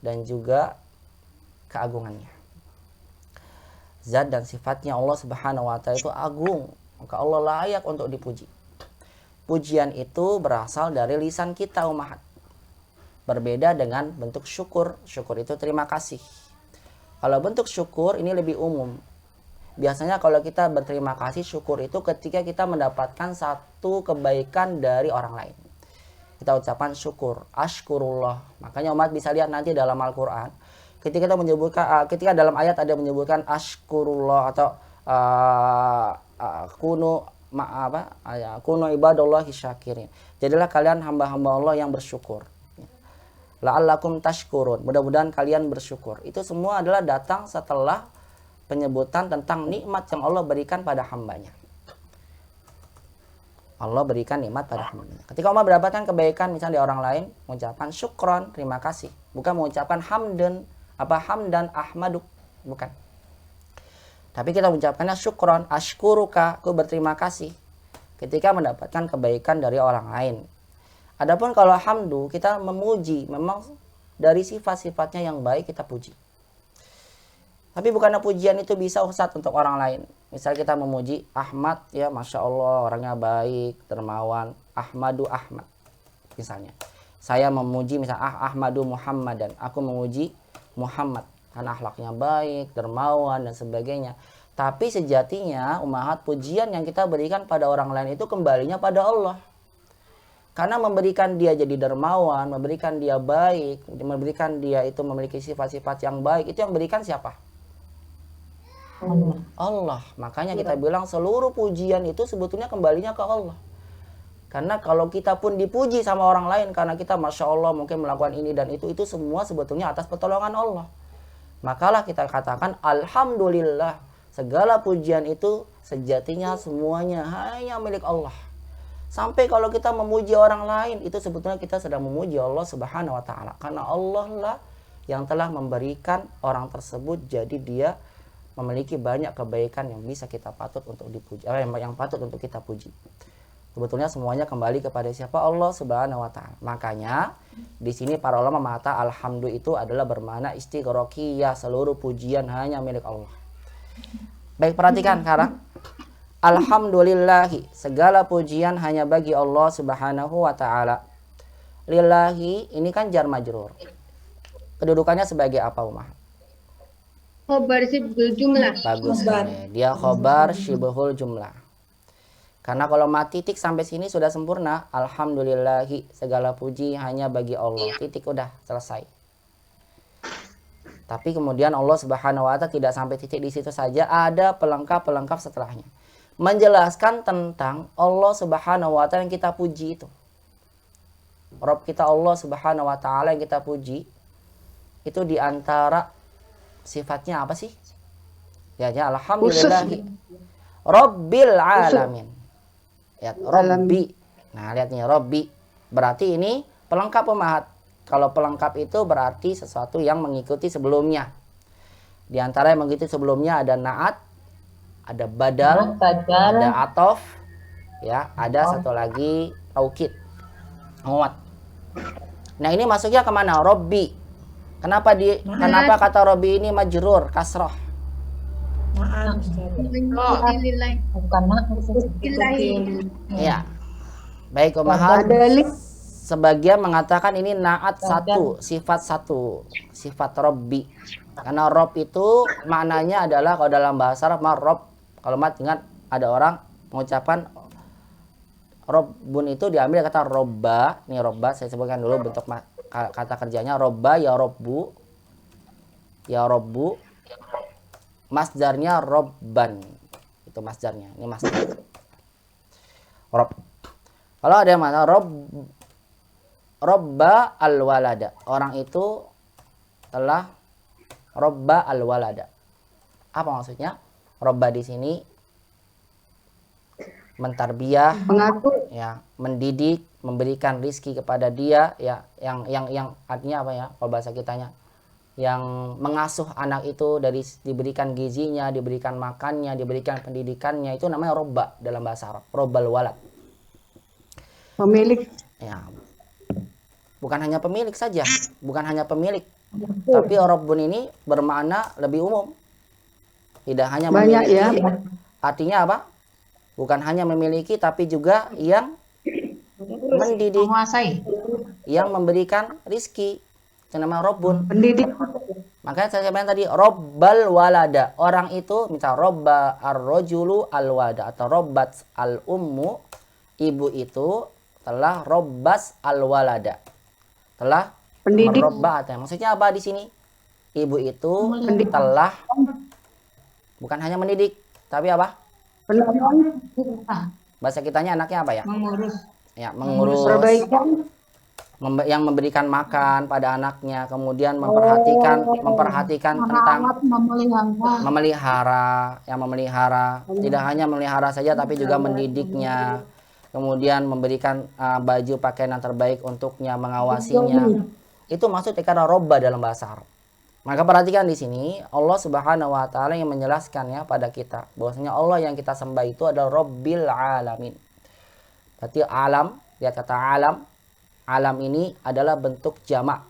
dan juga keagungannya. Zat dan sifatnya Allah Subhanahu wa Ta'ala itu agung, maka Allah layak untuk dipuji. Pujian itu berasal dari lisan kita, umat. Berbeda dengan bentuk syukur. Syukur itu terima kasih. Kalau bentuk syukur ini lebih umum. Biasanya kalau kita berterima kasih, syukur itu ketika kita mendapatkan satu kebaikan dari orang lain. Kita ucapkan syukur, ashkurullah. Makanya umat bisa lihat nanti dalam Al-Quran, ketika kita menyebutkan, ketika dalam ayat ada menyebutkan ashkurullah atau kunu ibadallahi syakirin. Jadilah kalian hamba-hamba Allah yang bersyukur. La'allakum tashkurun. Mudah-mudahan kalian bersyukur. Itu semua adalah datang setelah penyebutan tentang nikmat yang Allah berikan pada hambanya. Allah berikan nikmat pada hambanya. Ketika umat mendapatkan kebaikan misalnya di orang lain, mengucapkan syukron, terima kasih. Bukan mengucapkan hamdan, hamdan ahmaduk, bukan. Tapi kita mengucapkannya syukron, ashkuruka, aku berterima kasih ketika mendapatkan kebaikan dari orang lain. Adapun kalau hamdu, kita memuji, memang dari sifat-sifatnya yang baik kita puji. Tapi bukannya pujian itu bisa Ustaz untuk orang lain. Misal kita memuji Ahmad, ya Masya Allah orangnya baik, dermawan. Ahmadu Ahmad. Misalnya. Saya memuji misalnya Ahmadu Muhammadan. Aku memuji Muhammad. Karena akhlaknya baik, dermawan dan sebagainya. Tapi sejatinya umahat pujian yang kita berikan pada orang lain itu kembalinya pada Allah. Karena memberikan dia jadi dermawan, memberikan dia baik, memberikan dia itu memiliki sifat-sifat yang baik, itu yang berikan siapa? Allah. Makanya kita bilang seluruh pujian itu sebetulnya kembalinya ke Allah. Karena kalau kita pun dipuji sama orang lain karena kita Masya Allah mungkin melakukan ini dan itu semua sebetulnya atas pertolongan Allah. Makalah kita katakan alhamdulillah, segala pujian itu sejatinya semuanya hanya milik Allah. Sampai kalau kita memuji orang lain itu sebetulnya kita sedang memuji Allah Subhanahu wa Ta'ala. Karena Allah lah yang telah memberikan orang tersebut jadi dia memiliki banyak kebaikan yang bisa kita patut untuk dipuji, yang patut untuk kita puji. Sebetulnya semuanya kembali kepada siapa? Allah Subhanahu wa Ta'ala. Makanya di sini para ulama mengatakan alhamdulillah itu adalah bermakna istighraqiyah, seluruh pujian hanya milik Allah. Baik, perhatikan sekarang. Alhamdulillahi, segala pujian hanya bagi Allah Subhanahu wa Ta'ala. Lillahi ini kan jar majrur. Kedudukannya sebagai apa, Umar? Khobar sibhul jumlah. Bagus sekali. Dia khobar syibhul jumlah. Karena kalau mati titik sampai sini sudah sempurna. Alhamdulillahi, segala puji hanya bagi Allah. Titik udah selesai. Tapi kemudian Allah Subhanahu wa Ta'ala tidak sampai titik di situ saja, ada pelengkap-pelengkap setelahnya. Menjelaskan tentang Allah Subhanahu wa Ta'ala yang kita puji itu. Rabb kita Allah Subhanahu wa Ta'ala yang kita puji itu diantara sifatnya apa sih? Ya, alhamdulillahi Rabbil alamin. Ya, Rabbi. Nah, lihat nih Rabbi. Berarti ini pelengkap pemahat. Kalau pelengkap itu berarti sesuatu yang mengikuti sebelumnya. Di antara yang mengikuti sebelumnya ada naat, ada badal, ada atof, ya, ada satu lagi taukid. Muat. Nah, ini masuknya kemana? Rabbi. Kenapa kata Rabbi ini majrur kasroh? Ya. Baik, umahat. Sebagian mengatakan ini naat satu, sifat Rabbi. Karena Rabb itu maknanya adalah kalau dalam bahasa Arab Rabb. Kalau ingat ada orang mengucapkan Rabbun itu diambil kata robba. Nih robba saya sebutkan dulu bentuk kata kerjanya. Robba ya robbu. Ya robbu. Masdarnya robban. Itu masdarnya. Ini masdar. Rob. Kalau ada yang mana robba al-walada. Orang itu telah robba al-walada. Apa maksudnya? Robba di sini mentarbiyah, Mengatur. ya, mendidik, memberikan rizki kepada dia, ya, yang artinya apa ya? Kalau bahasa kitanya, yang mengasuh anak itu dari diberikan gizinya, diberikan makannya, diberikan pendidikannya, itu namanya robba dalam bahasa Arab. Robbal walad. Pemilik. Ya, bukan hanya pemilik saja, bukan hanya pemilik, tapi Rabbun ini bermakna lebih umum. Tidak hanya Banyak memiliki, ya. artinya apa? Bukan hanya memiliki, tapi juga yang mendidik, Menguasai. yang memberikan rizki. Itu namanya Rabbun. Pendidik. Makanya saya bilang tadi, Robbal walada. Orang itu, misal Robba ar-rojulu al-walada, atau Robbat al-ummu, ibu itu telah Robbas al-walada. Telah Pendidik. merubah. Maksudnya apa di sini? Ibu itu telah bukan hanya mendidik, tapi apa? Bahasa kitanya anaknya apa ya? Mengurus. Ya, mengurus, Perbaikan. yang memberikan makan pada anaknya, kemudian memperhatikan tentang memelihara, yang memelihara, tidak hanya memelihara saja tapi juga mendidiknya, kemudian memberikan baju pakaian yang terbaik untuknya, mengawasinya. Itu maksud ikara robba dalam bahasa Arab. Maka perhatikan di sini Allah Subhanahu wa taala yang menjelaskan ya pada kita bahwasanya Allah yang kita sembah itu adalah Rabbil alamin. Berarti alam, lihat kata alam. Alam ini adalah bentuk jamak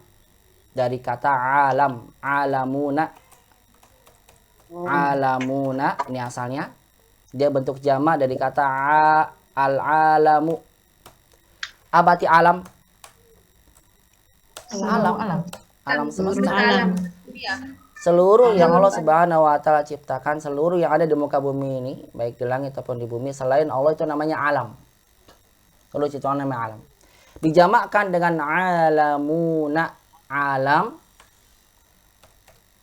dari kata alam, alamuna. Alamuna ini asalnya. Dia bentuk jamak dari kata al-alamu. Apa arti alam? Alam. Alam semesta. Alam. Seluruh yang Allah Subhanahu wa taala ciptakan, seluruh yang ada di muka bumi ini, baik di langit ataupun di bumi selain Allah, itu namanya alam. Kalau ciptaan namanya alam. Dijamakkan dengan alamuna, alam.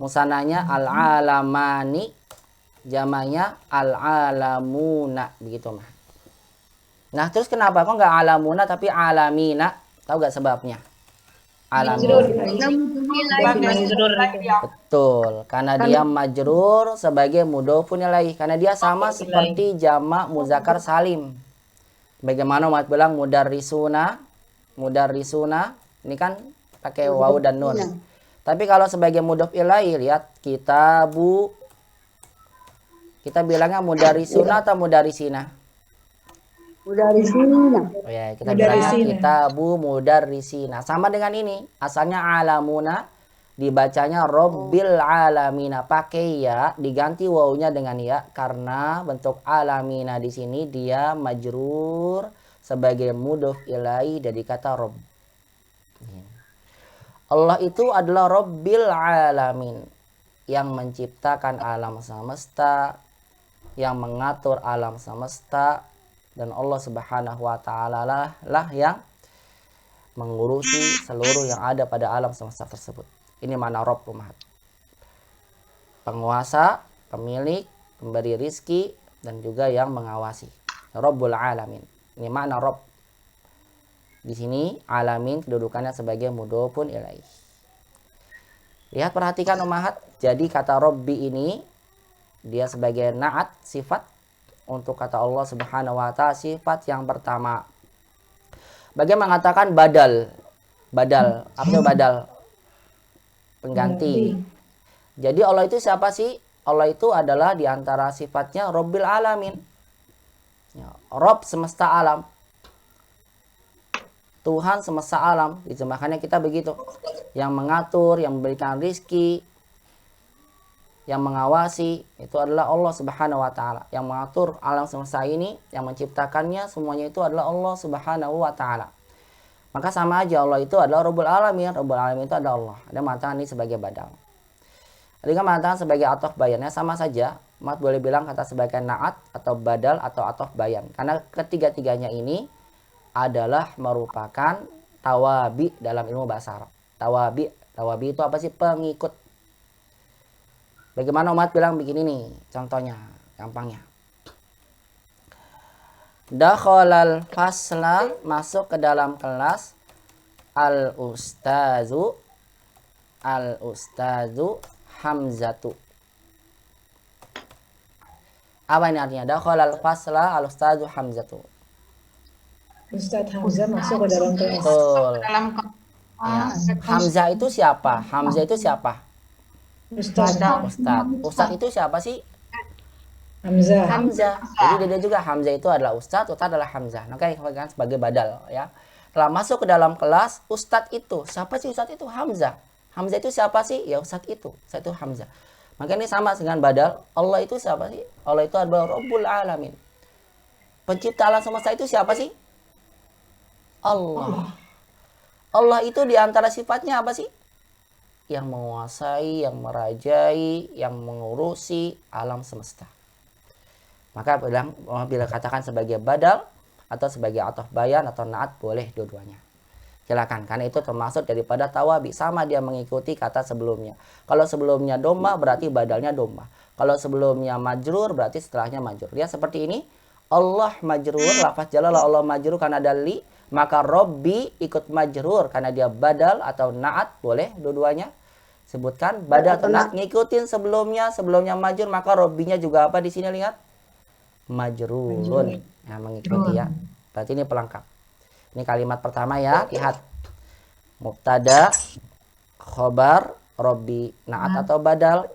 Musananya al-alamani, jamanya al-alamuna, begitu mah. Nah, terus kenapa kok nggak alamuna tapi alamina? Tahu nggak sebabnya? Alamina. Betul, karena dia majrur sebagai mudhofun ilaih, karena dia sama seperti jamak muzakkar salim. Bagaimana Umat bilang mudarrisuna, ini kan pakai wawu dan nun. Tapi kalau sebagai mudhof ilaih, lihat kitabu, kita bilangnya mudarrisuna atau mudarrisina? Mudarrisina. Oh ya, kita bilangnya kitabu mudarrisina. Sama dengan ini, asalnya alamuna, dibacanya Rabbil alamina, pakai ya, diganti wawunya dengan ya karena bentuk alamina di sini dia majrur sebagai mudhof ilaih dari kata Rabb. Allah itu adalah Rabbil alamin, yang menciptakan alam semesta, yang mengatur alam semesta, dan Allah Subhanahu wa taala lah yang mengurusi seluruh yang ada pada alam semesta tersebut. Ini makna Rabb, umat. Penguasa, pemilik, pemberi rizki, dan juga yang mengawasi. Rabbul alamin. Ini makna Rabb. Di sini alamin kedudukannya sebagai mudhofun ilaih. Lihat, perhatikan umat. Jadi kata Rabbi ini dia sebagai na'at, sifat untuk kata Allah Subhanahu wa taala, sifat yang pertama. Bagaimana mengatakan badal? Badal, apa itu badal? Pengganti. Jadi Allah itu siapa sih? Allah itu adalah diantara sifatnya Rabbil alamin. Ya, Rabb semesta alam. Tuhan semesta alam, diterjemahkannya kita begitu. Yang mengatur, yang memberikan rizki, yang mengawasi, itu adalah Allah Subhanahu wa taala. Yang mengatur alam semesta ini, yang menciptakannya, semuanya itu adalah Allah Subhanahu wa taala. Maka sama aja, Allah itu adalah Rabbul alamin. Rabbul alamin itu adalah Allah. Ada mengatakan ini sebagai badal. Ada yang mengatakan sebagai atof bayannya, sama saja. Mat boleh bilang kata sebagai naat atau badal atau atof bayan. Karena ketiga-tiganya ini adalah merupakan tawabi dalam ilmu bahasa Arab. Tawabi itu apa sih? Pengikut. Bagaimana umat bilang begini nih, contohnya, gampangnya. Dakhalal fasla, masuk ke dalam kelas. Al ustazu Hamzatu. Apa ini artinya? Dakhalal fasla al ustazu Hamzatu. Ustadz Hamzah masuk ke dalam kelas. Betul. Dalam Ya. Hamzah itu siapa? Hamzah itu siapa? Ustadz itu siapa sih? Hamzah. Hamzah. Jadi dia juga Hamzah itu adalah ustadz adalah Hamzah. Maka dikatakan sebagai badal ya. Setelah masuk ke dalam kelas, ustadz itu. Siapa sih ustadz itu? Hamzah. Hamzah itu siapa sih? Ya ustadz itu. Ustadz itu Hamzah. Maka ini sama dengan badal. Allah itu siapa sih? Allah itu adalah Rabbul Alamin. Pencipta alam semesta itu siapa sih? Allah. Allah itu diantara sifatnya apa sih? Yang menguasai, yang merajai, yang mengurusi alam semesta. Maka bila katakan sebagai badal atau sebagai atof bayan atau naat boleh dua-duanya. Silakan, karena itu termasuk daripada tawabi, sama dia mengikuti kata sebelumnya. Kalau sebelumnya domma berarti badalnya domma. Kalau sebelumnya majrur berarti setelahnya majrur. Lihat seperti ini. Allah majrur, lafaz jalalah Allah majrur karena dali, maka Robbi ikut majrur karena dia badal atau naat boleh dua-duanya. Sebutkan badal atau naat ngikutin sebelumnya majrur, maka Robbinya juga apa di sini lihat? Majrurun. Nah, mengikuti ya. Berarti ini pelengkap. Ini kalimat pertama ya, lihat. Mubtada, khobar, Robbi, naat atau badal,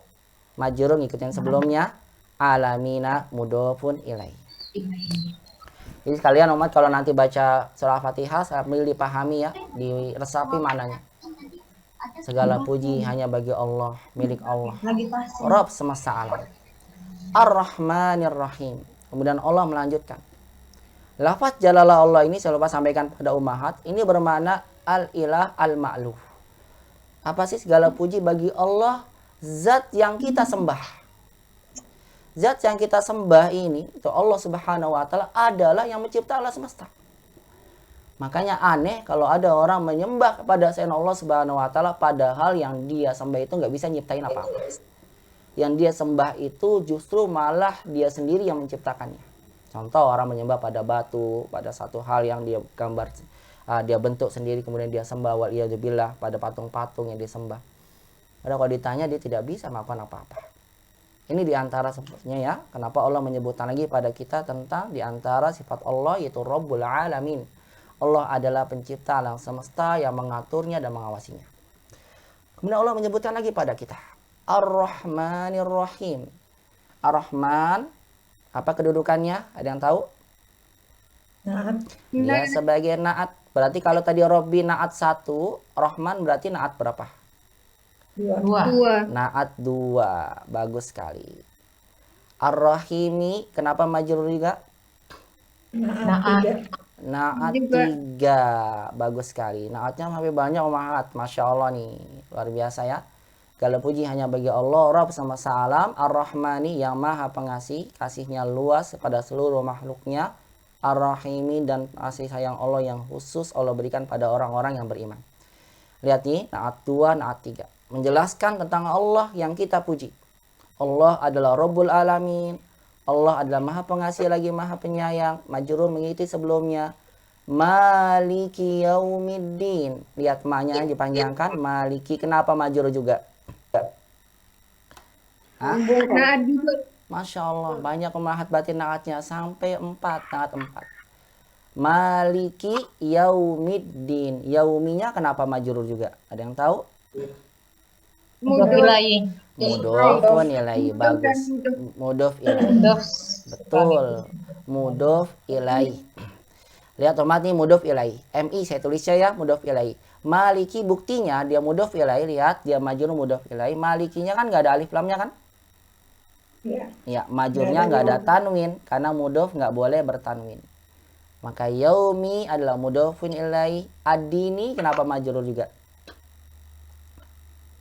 majrur ngikutin sebelumnya, alamina mudhofun ilai. Jadi sekalian umat kalau nanti baca surah Fatihah sambil dipahami ya, diresapi maknanya. Segala puji hanya bagi Allah, milik Allah. Rabb semesta alam. Ar-Rahmanir Rahim. Kemudian Allah melanjutkan. Lafaz jalalah Allah ini saya lupa sampaikan pada ummahat, ini bermakna al-ilah al-ma'luh. Apa sih segala puji bagi Allah, zat yang kita sembah. Zat yang kita sembah ini, itu Allah Subhanahu wa taala adalah yang mencipta alam semesta. Makanya aneh kalau ada orang menyembah kepada selain Allah Subhanahu wa taala padahal yang dia sembah itu nggak bisa nyiptain apa-apa. Yang dia sembah itu justru malah dia sendiri yang menciptakannya. Contoh orang menyembah pada batu, pada satu hal yang dia gambar, dia bentuk sendiri kemudian dia sembah, waliyadzubillah, pada patung-patung yang disembah. Padahal kalau ditanya dia tidak bisa melakukan apa-apa. Ini diantara sebetulnya ya, kenapa Allah menyebutkan lagi pada kita tentang diantara sifat Allah yaitu Rabbul Alamin. Allah adalah pencipta alam semesta yang mengaturnya dan mengawasinya. Kemudian Allah menyebutkan lagi pada kita Ar-Rahmanir Rahim. Ar-Rahman, apa kedudukannya? Ada yang tahu? Naat. Dia sebagai naat. Berarti kalau tadi Robbi naat 1, Rahman berarti naat berapa? 2. Naat 2. Bagus sekali. Ar-Rahimi, kenapa majrur juga? Naat. Naat 3. Bagus sekali. Naatnya sampai banyak ummahat. Masya Allah nih. Luar biasa ya. Segala puji hanya bagi Allah, Rabb semesta alam, Ar-Rahmani yang maha pengasih, kasihnya luas kepada seluruh makhluknya, Ar-Rahimi dan kasih sayang Allah yang khusus Allah berikan pada orang-orang yang beriman. Lihat nih, naat 2, naat 3. Menjelaskan tentang Allah yang kita puji. Allah adalah Rabbul Alamin. Allah adalah maha pengasih lagi maha penyayang. Majrur mengikuti sebelumnya. Maliki yaumiddin. Lihat ma-nya dipanjangkan. Maliki. Kenapa majrur juga? Hah? Naat juga. Masya Allah. Banyak pemahat batin naatnya. Sampai 4. Naat 4. Maliki yaumiddin. Yauminya kenapa majrur juga? Ada yang tahu? Mudhofun ilaihi. Bagus. Mudhof ilaihi. Betul. Mudhof ilaihi. Lihat umat nih mudhof ilaihi. MI saya tulisnya ya mudhof ilaihi. Maliki buktinya dia mudhof ilaihi. Lihat dia majrur mudhof ilaihi. Malikinya kan nggak ada alif lamnya kan? Ya, majurnya nggak ada tanwin karena mudhof nggak boleh bertanwin. Maka yaumi adalah mudhofun ilaihi. Ad-dini kenapa majrur juga?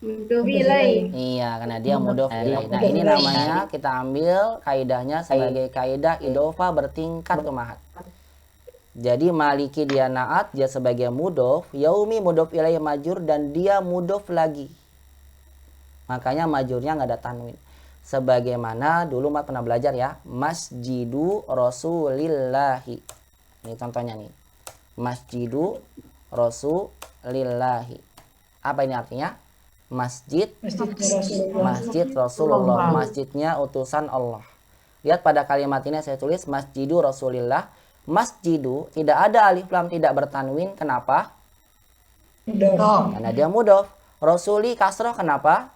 Mudhof ilaihi. Iya, karena dia mudhof ilaihi. Nah, ini namanya kita ambil kaidahnya sebagai kaidah idhofah bertingkat ummahat. Jadi maliki dia naat, dia sebagai mudhof, yaumi mudhof ilaihi majrur dan dia mudhof lagi. Makanya majurnya nggak ada tanwin. Sebagaimana dulu Mat pernah belajar ya, Masjidu Rasulillahi. Ini contohnya nih. Masjidu Rasulillahi. Apa ini artinya? Masjid Rasulullah, masjidnya utusan Allah. Lihat pada kalimat ini saya tulis Masjidu Rasulillah. Masjidu tidak ada alif lam, tidak bertanwin. Kenapa? Karena dia mudhof. Rasuli kasroh, kenapa?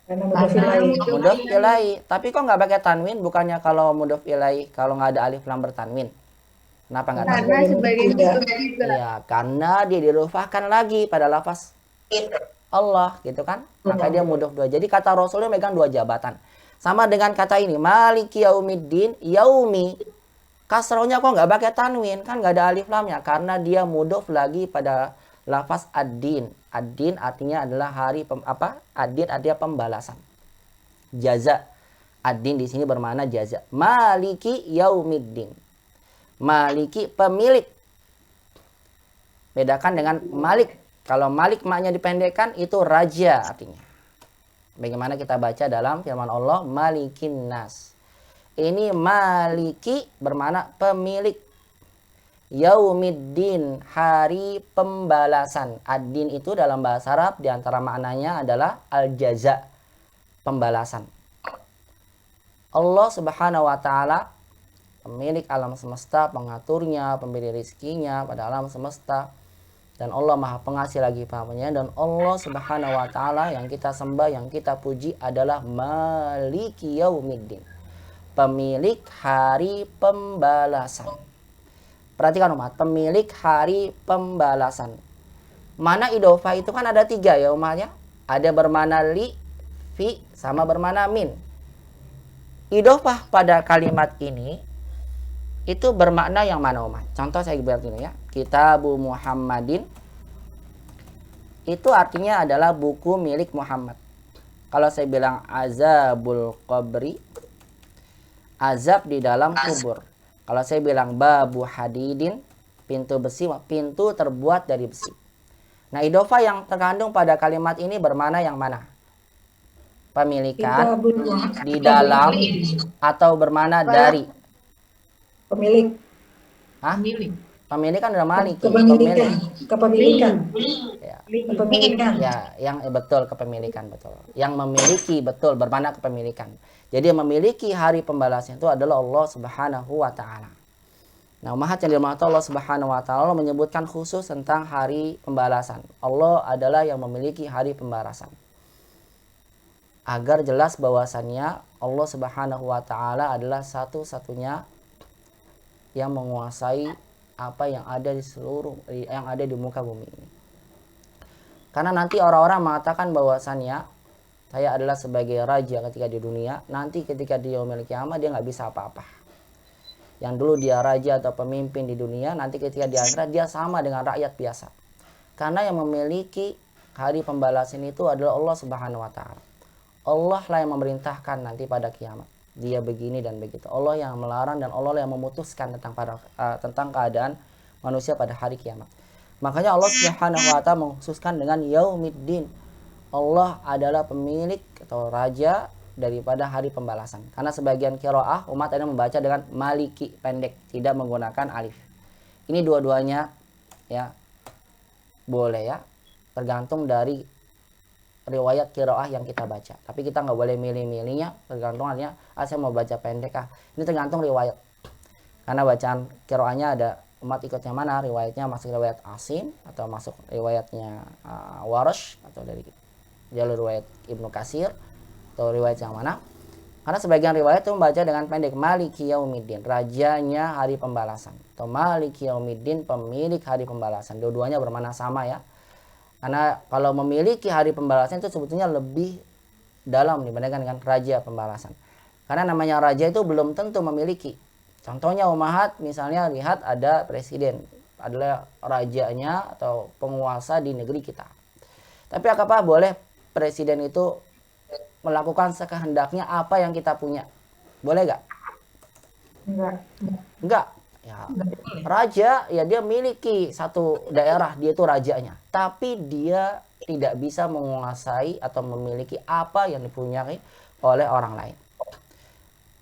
Karena mudhof ilaih. Tapi kok nggak pakai tanwin? Bukannya kalau mudhof ilaih kalau nggak ada alif lam bertanwin? Kenapa nggak tanwin? Karena sebagai mudhof juga. Ya, karena dia dirufahkan lagi pada lafaz Allah, gitu kan? Maka dia mudhof dua. Jadi kata Rasulnya megang dua jabatan. Sama dengan kata ini, Maliki Yaumiddin, Yaumi. Kasrohnya kok nggak pakai tanwin? Kan nggak ada alif lamnya. Karena dia mudhof lagi pada lafaz ad-din. Ad-din artinya adalah hari ad-din artinya pembalasan. Jaza. Ad-din di sini bermakna jaza. Maliki Yaumiddin. Maliki pemilik. Bedakan dengan Malik. Kalau Malik maknya dipendekkan itu raja artinya. Bagaimana kita baca dalam firman Allah Malikin Nas. Ini Maliki bermakna pemilik. Yaumiddin, hari pembalasan. Ad-din itu dalam bahasa Arab diantara maknanya adalah al-jaza, pembalasan. Allah Subhanahu wa taala pemilik alam semesta, pengaturnya, pemberi rizkinya pada alam semesta. Dan Allah Maha Pengasih lagi pahamnya. Dan Allah Subhanahu wa taala yang kita sembah, yang kita puji adalah Maliki Yaumiddin, pemilik hari pembalasan. Perhatikan umat, pemilik hari pembalasan. Mana idofah itu kan ada tiga ya umat ya. Ada bermana li, fi, sama bermana min. Idofah pada kalimat ini itu bermakna yang mana umat? Contoh saya buat ini ya. Kitabu Muhammadin itu artinya adalah buku milik Muhammad. Kalau saya bilang azabul qabri, azab di dalam kubur. Kalau saya bilang babu hadidin, pintu besi, pintu terbuat dari besi. Nah, idofah yang terkandung pada kalimat ini bermana yang mana? Pemilikan, di dalam, atau bermana dari? Pemilik. Hah? Pemilik kan udah malik. Kepemilikan. Ya. Kepemilikan. Ya, yang betul kepemilikan betul. Yang memiliki betul bermana kepemilikan. Jadi yang memiliki hari pembalasan itu adalah Allah Subhanahu wa taala. Nah, umat yang dirahmati Allah Subhanahu wa taala menyebutkan khusus tentang hari pembalasan. Allah adalah yang memiliki hari pembalasan. Agar jelas bahwasannya Allah Subhanahu wa taala adalah satu-satunya yang menguasai apa yang ada di muka bumi ini. Karena nanti orang-orang mengatakan bahwasannya saya adalah sebagai raja ketika di dunia, nanti ketika dia memiliki kiamat dia nggak bisa apa-apa. Yang dulu dia raja atau pemimpin di dunia, nanti ketika di akhirat dia sama dengan rakyat biasa. Karena yang memiliki hari pembalasan itu adalah Allah Subhanahu wa taala. Allah lah yang memerintahkan nanti pada kiamat. Dia begini dan begitu. Allah yang melarang dan Allah yang memutuskan tentang keadaan manusia pada hari kiamat. Makanya Allah Subhanahu wa taala mengkhususkan dengan Yaumiddin. Allah adalah pemilik atau raja daripada hari pembalasan. Karena sebagian qiraah umat ada membaca dengan Maliki pendek, tidak menggunakan alif. Ini dua-duanya ya boleh ya, tergantung dari riwayat qiraah yang kita baca. Tapi kita nggak boleh milih-milihnya, tergantung artinya saya mau baca pendek Ini tergantung riwayat. Karena bacaan qiraahnya ada umat ikut yang mana, riwayatnya masuk riwayat Asim atau masuk riwayatnya Warash atau dari jalur riwayat Ibnu Katsir atau riwayat yang mana. Karena sebagian riwayat itu membaca dengan pendek Maliki Yaumiddin, rajanya hari pembalasan, atau Maliki Yaumiddin, pemilik hari pembalasan. Dua-duanya bermakna sama ya. Karena kalau memiliki hari pembalasan itu sebetulnya lebih dalam dibandingkan dengan raja pembalasan. Karena namanya raja itu belum tentu memiliki. Contohnya umahat misalnya lihat ada presiden, adalah rajanya atau penguasa di negeri kita. Tapi apakah boleh presiden itu melakukan sekehendaknya apa yang kita punya? Boleh gak? Enggak. Ya, raja ya dia miliki satu daerah, dia itu rajanya. Tapi dia tidak bisa menguasai atau memiliki apa yang dipunyai oleh orang lain.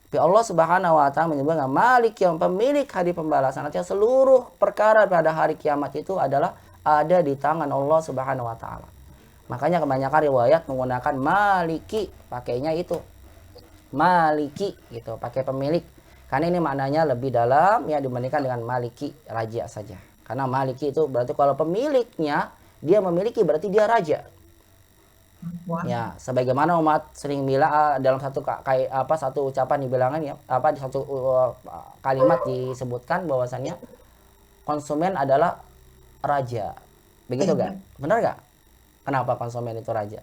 Tapi Allah Subhanahu wa taala menyebutkan Malik yang pemilik hari pembalasan. Artinya seluruh perkara pada hari kiamat itu adalah ada di tangan Allah Subhanahu wa taala. Makanya kebanyakan riwayat menggunakan Maliki, pakainya itu Maliki gitu, pakai pemilik. Karena ini maknanya lebih dalam ya dibandingkan dengan Maliki, raja saja. Karena Maliki itu berarti kalau pemiliknya dia memiliki berarti dia raja. Ya, sebagaimana umat sering bilang dalam satu satu ucapan dibilangkan ya, di satu kalimat disebutkan bahwasannya konsumen adalah raja. Begitu enggak? Benar enggak? Kenapa konsumen itu raja?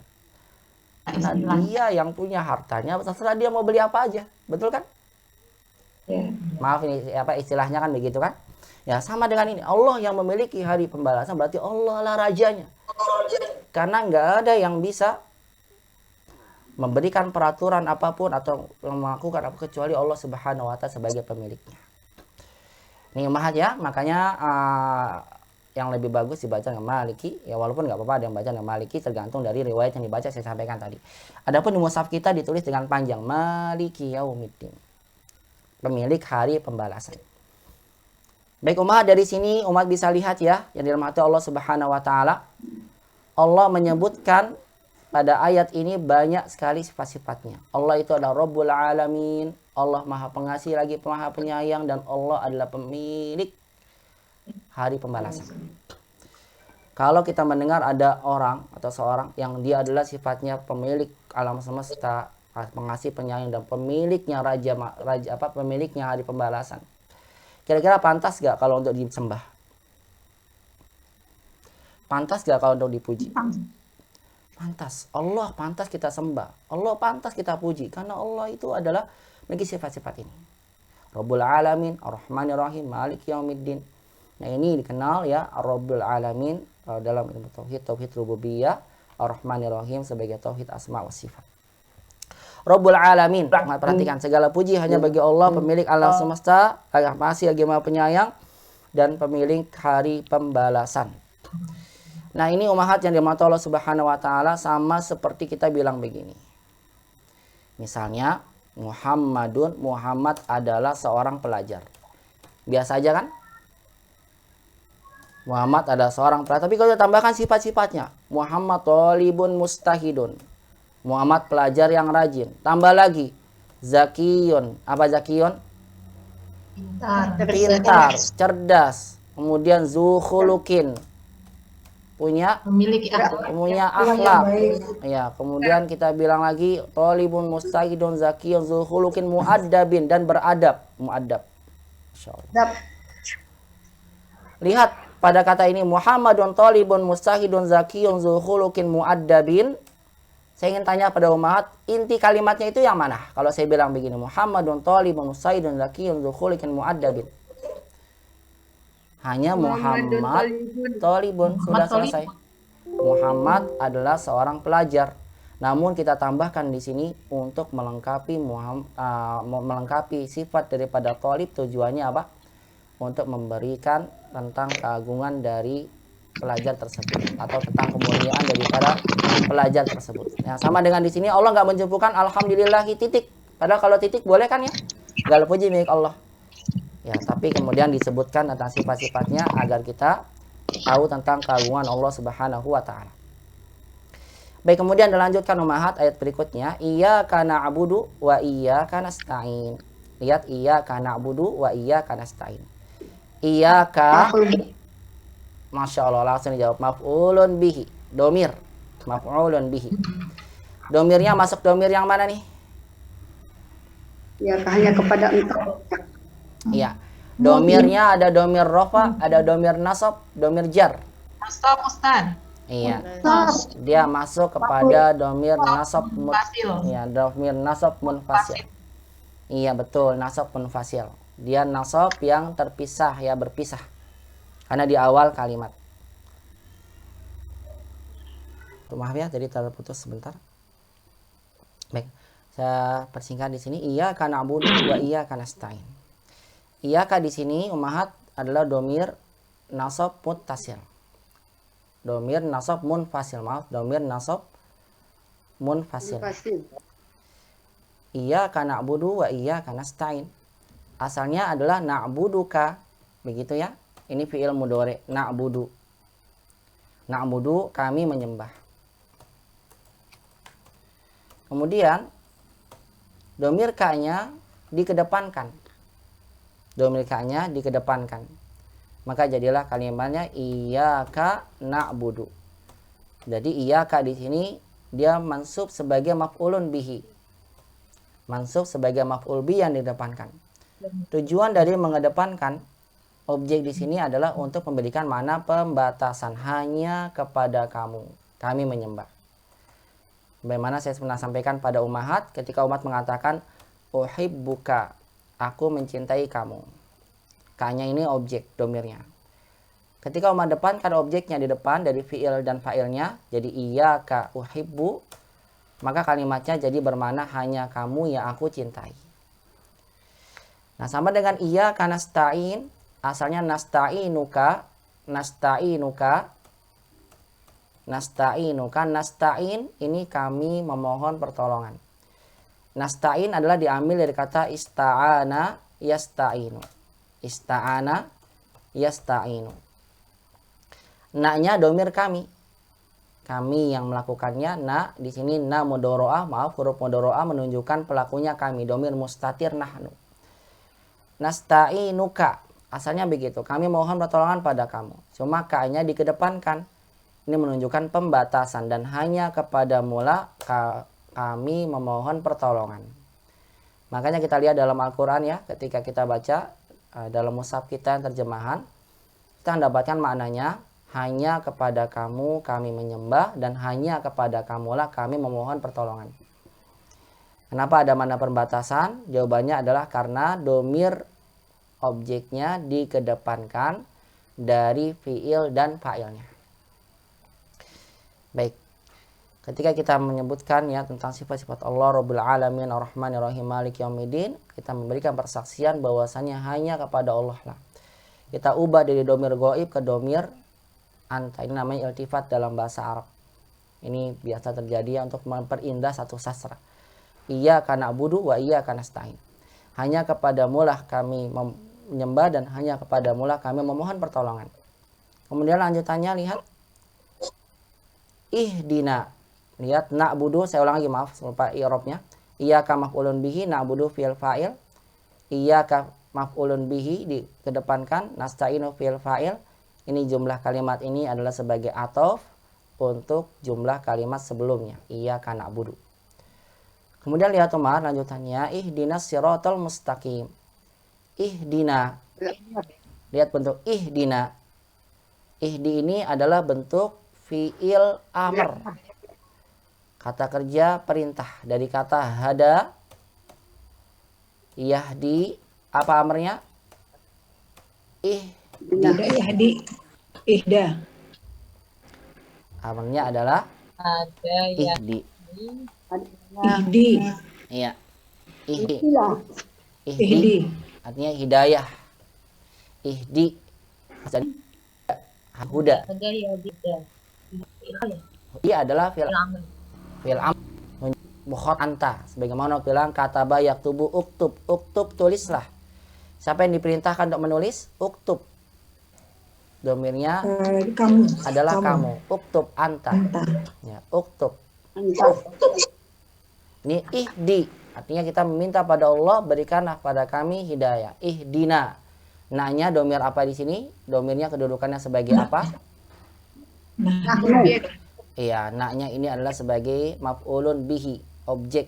Karena dia yang punya hartanya, terserah dia mau beli apa aja. Betul kan? Ya. Maaf ini istilahnya kan begitu kan? Ya, sama dengan ini. Allah yang memiliki hari pembalasan berarti Allah lah rajanya. Karena nggak ada yang bisa memberikan peraturan apapun atau melakukan apa kecuali Allah Subhanahu wa taala sebagai pemiliknya. Ini umahat ya, makanya yang lebih bagus dibaca dengan Maliki ya, walaupun nggak apa-apa ada yang baca dengan Maliki tergantung dari riwayat yang dibaca saya sampaikan tadi. Adapun di mushaf kita ditulis dengan panjang Maliki Yaumiddin. Pemilik hari pembalasan. Baik umat, dari sini umat bisa lihat ya yang dirahmati Allah Subhanahu wa taala. Allah menyebutkan pada ayat ini banyak sekali sifat-sifatnya. Allah itu adalah Rabbul Alamin, Allah Maha Pengasih lagi Maha Penyayang, dan Allah adalah pemilik hari pembalasan. Kalau kita mendengar ada orang atau seorang yang dia adalah sifatnya pemilik alam semesta, pengasih penyayang dan pemiliknya pemiliknya hari pembalasan. Kira-kira pantas gak kalau untuk disembah? Pantas gak kalau untuk dipuji? Pantas. Allah pantas kita sembah. Allah pantas kita puji. Karena Allah itu adalah memiliki sifat-sifat ini. Rabbul Alamin, Ar-Rahmanir Rahim, Malik Yaumiddin. Nah ini dikenal ya Rabbul Alamin dalam ilmu tauhid, tauhid rububiyah, Ar-Rahmanir Rahim sebagai tauhid asma wa sifat. Rabbul Alamin, perhatikan segala puji hanya bagi Allah, pemilik alam semesta, Masih lagi Maha Penyayang dan pemilik hari pembalasan. Nah ini umahat yang dimata Allah Subhanahu wa taala, sama seperti kita bilang begini. Misalnya Muhammad adalah seorang pelajar. Biasa aja kan? Muhammad adalah seorang pelajar. Tapi kalau kita tambahkan sifat-sifatnya, Muhammad thalibun mustahidun. Muhammad pelajar yang rajin. Tambah lagi zakiyun. Apa zakiyun? Pintar, cerdas. Kemudian zukhulukin. Punya akhlak. Ya, kemudian kita bilang lagi thalibun mustahidun zakiyun zukhulukin muaddabin, dan beradab. Muaddab. Masyaallah. Lihat pada kata ini Muhammadun thalibun mustahidun zakiyun zukhulukin muaddabin. Saya ingin tanya pada umat, inti kalimatnya itu yang mana? Kalau saya bilang begini, Muhammadun thalibun mustahidun zakiyun zukhulukin muaddabin. Hanya Muhammad thalibun, sudah selesai. Muhammad adalah seorang pelajar. Namun kita tambahkan di sini untuk melengkapi melengkapi sifat daripada thalib, tujuannya apa? Untuk memberikan tentang keagungan dari pelajar tersebut atau tentang kemuliaan daripada pelajar tersebut. Nah, sama dengan di sini Allah nggak menjemputkan alhamdulillahi titik. Padahal kalau titik boleh kan ya? Segala puji milik Allah. Ya, tapi kemudian disebutkan tentang sifat-sifatnya agar kita tahu tentang keagungan Allah Subhanahu wa taala. Baik, kemudian dilanjutkan umahat ayat berikutnya, iyyaka na'budu wa iyyaka nasta'in. Lihat, iyyaka na'budu wa iyyaka nasta'in. Iyyaka, Masya Allah, langsung dijawab maf'ulun bihi, domir, maf'ulun bihi. Domirnya masuk domir yang mana nih? Ya, hanya kepada engkau. Iya. Domirnya ada domir rofa, ada domir nasab, domir jar. Nasab, Ustaz. Iya. Dia masuk kepada domir nasab munfasil. Iya, domir nasab munfasil. Iya, betul, nasab munfasil. Dia nasab yang terpisah ya, berpisah. Karena di awal kalimat. Maaf ya, jadi terputus sebentar. Baik. Saya persingkat di sini, iyyaka na'budu wa iyyaka nasta'in. Iyyaka di sini umahat adalah domir nasab muttasil. Domir nasab munfasil, maaf, domir nasab munfasil. iyyaka na'budu wa iyyaka nasta'in. Asalnya adalah na'buduka, begitu ya. Ini fi'il mudhari, na'budu. Na'budu, kami menyembah. Kemudian domir ka-nya dikedepankan. Domir ka-nya dikedepankan. Maka jadilah kalimatnya iyyaka na'budu. Jadi iyyaka di sini dia mansub sebagai maf'ulun bihi. Mansub sebagai maf'ul bi yang didepankan. Tujuan dari mengedepankan objek di sini adalah untuk memberikan makna pembatasan, hanya kepada kamu kami menyembah. Bagaimana saya pernah sampaikan pada ummahat ketika umat mengatakan uhibbuka, aku mencintai kamu. Ka-nya ini objek domirnya. Ketika umat depankan objeknya di depan dari fi'il dan fa'ilnya, jadi iyyaka uhibbu, maka kalimatnya jadi bermakna hanya kamu yang aku cintai. Nah, sama dengan iyyaka nasta'in, asalnya nasta'inuka, nasta'in ini kami memohon pertolongan. Nasta'in adalah diambil dari kata ista'ana yasta'inu. Ista'ana yasta'inu. Na-nya domir kami. Kami yang melakukannya. Na di sini na mudhoro'ah, maaf huruf mudhoro'ah menunjukkan pelakunya kami, domir mustatir nahnu. Nasta'inuka, asalnya begitu, kami mohon pertolongan pada kamu. Cuma ka-nya dikedepankan. Ini menunjukkan pembatasan dan hanya kepada mula kami memohon pertolongan. Makanya kita lihat dalam Al-Quran ya, ketika kita baca dalam mushaf kita yang terjemahan, kita mendapatkan maknanya hanya kepada kamu kami menyembah dan hanya kepada kamulah kami memohon pertolongan. Kenapa ada makna pembatasan? Jawabannya adalah karena domir objeknya dikedepankan dari fi'il dan fa'ilnya. Baik, ketika kita menyebutkan ya tentang sifat-sifat Allah Rabbul Alamin Ar-Rahmanir Rahim Maliki Yaumiddin, kita memberikan persaksian bahwasanya hanya kepada Allah lah. Kita ubah dari domir ghaib ke domir anta. Ini namanya iltifat dalam bahasa Arab. Ini biasa terjadi untuk memperindah satu sastra. Iyyaka na'budu wa iyyaka nasta'in. Hanya kepadamu lah kami menyembah dan hanya kepadamu lah kami memohon pertolongan. Kemudian lanjutannya lihat ihdina. Lihat na'budu, saya ulang lagi maaf lupa i'rabnya. Iyyaka maf'ulun bihi, na'budu fi'il fa'il. Iyyaka maf'ulun bihi dikedepankan, nasta'inu fi'il fa'il. Ini jumlah kalimat ini adalah sebagai ataf untuk jumlah kalimat sebelumnya. Iyyaka na'budu. Kemudian lihat Umar lanjutannya ihdinas siratal mustaqim. Ihdina. Lihat bentuk ihdina. Ihdi ini adalah bentuk fi'il amr. Kata kerja perintah dari kata hada yahdi. Apa amrnya? Ihda. Amrnya adalah ihdi. Ihdi. Iya. Ihdi. Artinya hidayah. Ihdi. Jadi huda. Dia adalah fi'il amr. Mukhot anta. Sebagaimana bilang kataba yaktubu uktub. Uktub tulislah. Siapa yang diperintahkan untuk menulis? Uktub. Domirnya Kamu. adalah kamu. Uktub anta. Ya, uktub. Ini ihdi. Artinya kita meminta pada Allah berikanlah pada kami hidayah. Ihdina. Nanya domir apa di sini? Domirnya kedudukannya sebagai apa? Iya, naknya ini adalah sebagai maf'ulun bihi, objek.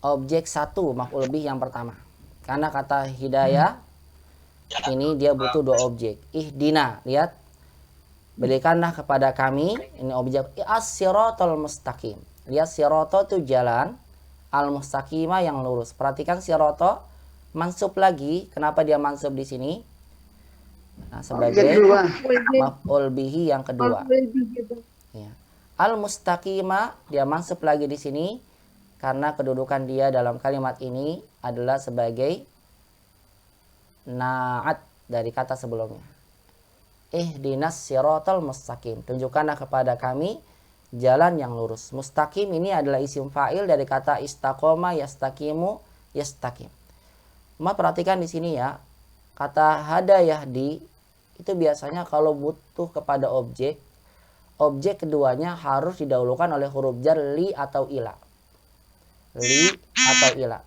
Objek satu maf'ul bihi yang pertama. Karena kata hidayah ini dia butuh dua objek. Ihdina, lihat. Berikanlah kepada kami, ini objek as-siratal mustaqim. Lihat sirata itu jalan, al-mustaqimah yang lurus. Perhatikan sirata mansub lagi. Kenapa dia mansub di sini? Nah, sebagai maf'ul bihi yang kedua. Ya. Al-mustaqimah dia mansub lagi di sini karena kedudukan dia dalam kalimat ini adalah sebagai na'at dari kata sebelumnya. Ihdinas siratal mustaqim. Tunjukkanlah kepada kami jalan yang lurus. Mustaqim ini adalah isim fa'il dari kata istaqoma yastaqimu yastaqim. Perhatikan di sini ya, kata hada yahdi itu biasanya kalau butuh kepada objek keduanya harus didahulukan oleh huruf jar li atau ila. Li atau ila.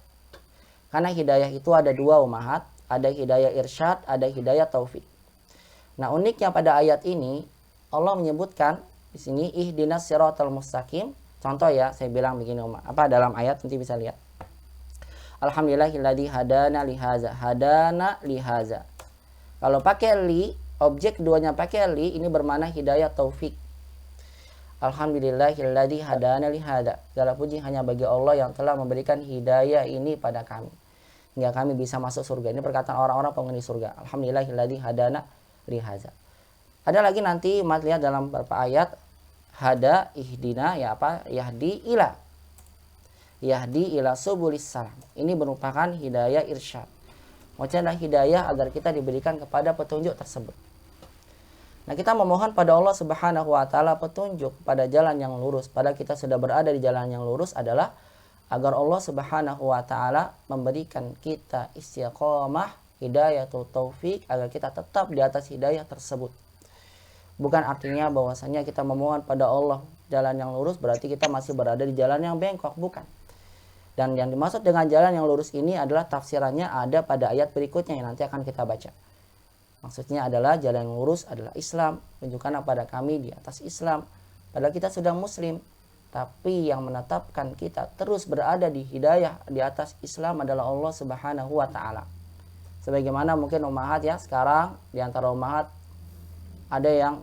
Karena hidayah itu ada dua umahat, ada hidayah irsyad, ada hidayah taufik. Nah, uniknya pada ayat ini Allah menyebutkan di sini ihdinas siratal mustaqim. Contoh ya, saya bilang begini dalam ayat nanti bisa lihat. Alhamdulillahilladzi hadana lihaza. Hadana lihaza. Kalau pakai li, objek keduanya pakai li, ini bermakna hidayah taufik. Alhamdulillahilladzi hadana lihaza. Segala puji hanya bagi Allah yang telah memberikan hidayah ini pada kami, hingga kami bisa masuk surga. Ini perkataan orang-orang penghuni surga. Alhamdulillahilladzi hadana lihaza. Ada lagi nanti umat lihat dalam beberapa ayat hada ihdina yahdi ila subulis salam. Ini merupakan hidayah irsyad. Maksudnya hidayah agar kita diberikan kepada petunjuk tersebut. Nah, kita memohon pada Allah Subhanahu wa taala petunjuk pada jalan yang lurus. Pada kita sudah berada di jalan yang lurus adalah agar Allah Subhanahu wa taala memberikan kita istiqomah, hidayatul taufik, agar kita tetap di atas hidayah tersebut. Bukan artinya bahwasanya kita memohon pada Allah jalan yang lurus berarti kita masih berada di jalan yang bengkok, bukan. Dan yang dimaksud dengan jalan yang lurus ini adalah tafsirannya ada pada ayat berikutnya yang nanti akan kita baca. Maksudnya adalah jalan yang lurus adalah Islam. Tunjukkanlah pada kami di atas Islam. Padahal kita sudah muslim, tapi yang menetapkan kita terus berada di hidayah di atas Islam adalah Allah Subhanahu wa taala. Sebagaimana mungkin ummahat ya, sekarang di antara ummahat ada yang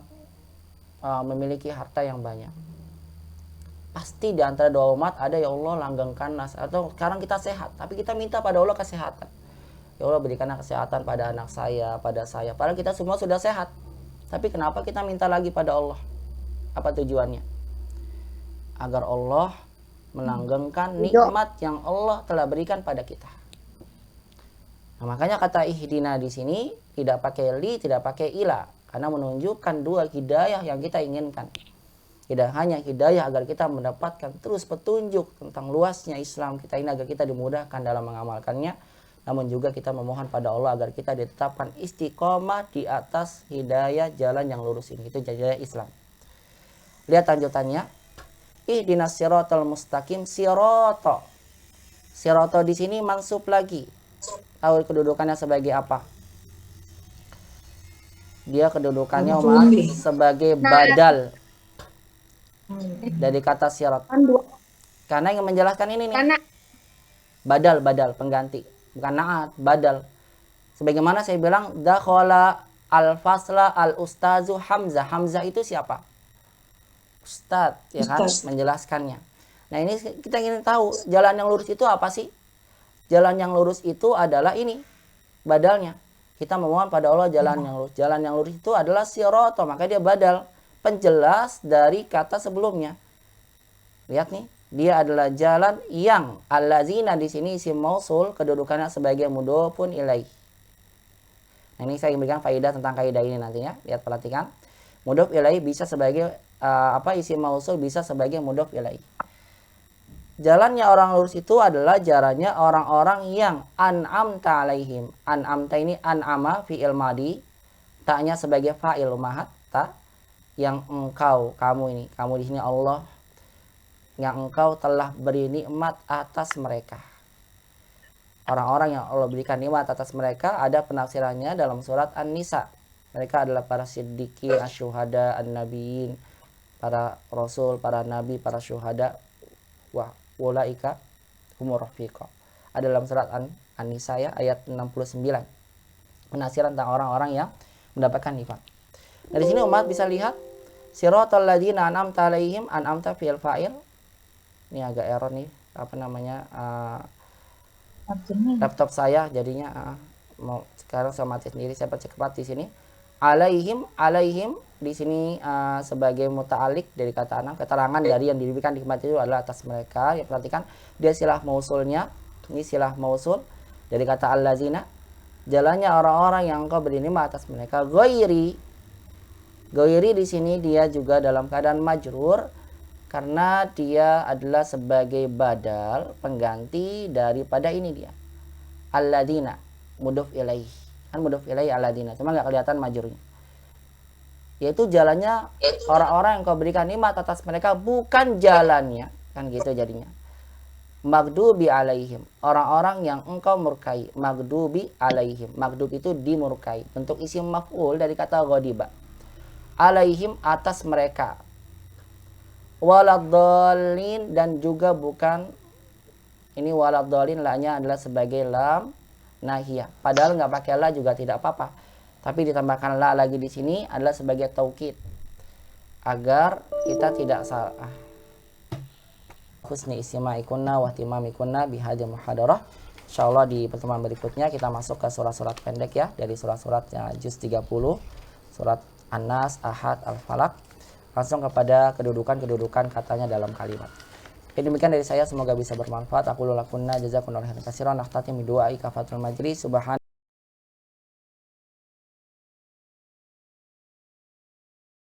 memiliki harta yang banyak. Pasti di antara doa umat ada, ya Allah langgengkan nas, atau sekarang kita sehat tapi kita minta pada Allah kesehatan. Ya Allah berikanlah kesehatan pada anak saya, pada saya. Padahal kita semua sudah sehat. Tapi kenapa kita minta lagi pada Allah? Apa tujuannya? Agar Allah melanggengkan nikmat yang Allah telah berikan pada kita. Nah, makanya kata ihdina di sini tidak pakai li, tidak pakai ila, karena menunjukkan dua hidayah yang kita inginkan. Tidak hanya hidayah agar kita mendapatkan terus petunjuk tentang luasnya Islam kita ini agar kita dimudahkan dalam mengamalkannya, namun juga kita memohon pada Allah agar kita ditetapkan istiqomah di atas hidayah jalan yang lurus ini. Itu hidayah Islam. Lihat lanjutannya. Ihdinas siratal mustaqim. Sirata. Sirata di sini mansub lagi. Tahu kedudukannya sebagai apa? Dia kedudukannya sebagai badal dari kata sirat. Karena yang menjelaskan ini nih. Badal pengganti. Bukan naat, badal. Sebagaimana saya bilang, dakhala al-fasla al-ustazu Hamzah. Hamzah itu siapa? Ustadz, ya kan? Menjelaskannya. Nah, ini kita ingin tahu, jalan yang lurus itu apa sih? Jalan yang lurus itu adalah ini, badalnya. Kita memohon pada Allah jalan yang lurus. Jalan yang lurus itu adalah sirata, maka dia badal. Penjelas dari kata sebelumnya. Lihat nih. Dia adalah jalan yang allazina di sini isim mausul kedudukannya sebagai mudhofun ilaih. Nah, ini saya ingin berikan faedah tentang kaidah ini nantinya. Lihat perhatikan. Mudhof ilaih bisa sebagai isim mausul bisa sebagai mudhof ilaih. Jalannya orang lurus itu adalah jalannya orang-orang yang an'amta alaihim. An'amta ini an'ama fi'il madi, ta'nya sebagai fa'il umahat, ta, yang engkau, kamu ini, kamu di sini Allah, yang engkau telah beri nikmat atas mereka. Orang-orang yang Allah berikan nikmat atas mereka ada penafsirannya dalam surat An-Nisa. Mereka adalah para siddiqin, asyuhada, an-nabiyin, para rasul, para nabi, para syuhada, wa ulaika humur rafiqa. Ada dalam surat An-Nisa ya, ayat 69. Penafsiran tentang orang-orang yang mendapatkan nikmat. Dari sini umat bisa lihat siratal ladzina an'amta alaihim, an'amta fi'il fa'il. Ini agak error nih, apa namanya, laptop saya jadinya mau sekarang saya mati sendiri. Saya percepat di sini. Alaihim di sini sebagai muta'alik dari kata anam, keterangan dari yang diberikan nikmat itu adalah atas mereka. Ya, perhatikan dia silah mausulnya. Ini silah mausul dari kata allazina. Jalannya orang-orang yang engkau beri nikmat atas mereka. Ghairi di sini dia juga dalam keadaan majrur karena dia adalah sebagai badal pengganti daripada ini dia. Alladzina mudhof ilaih. Kan mudhof ilaih alladzina, cuma nggak kelihatan majurnya. Yaitu jalannya orang-orang yang kau berikan nikmat atas mereka, bukan jalannya, kan gitu jadinya. Maghdubi alaihim, orang-orang yang engkau murkai. Maghdubi alaihim, maghdub itu dimurkai, bentuk isim maf'ul dari kata ghadiba. Alaihim, atas mereka. Waladhdallin, dan juga bukan, ini waladhdallin la-nya adalah sebagai lam nahiyah, padahal nggak pakai la juga tidak apa-apa, tapi ditambahkan la lagi di sini adalah sebagai taukid agar kita tidak salah. Husni istima'ikunna wa ihtimamikunna bihadil muhadarah. Insyaallah di pertemuan berikutnya kita masuk ke surat-surat pendek ya, dari surat-surat yang juz 30, surat An-Nas, Ahad, Al-Falaq, langsung kepada kedudukan-kedudukan katanya dalam kalimat. Demikian dari saya, semoga bisa bermanfaat. Aku lulakunna jazakumullahu khairan katsiran. Nahtati min du'ai kafatul majlis subhan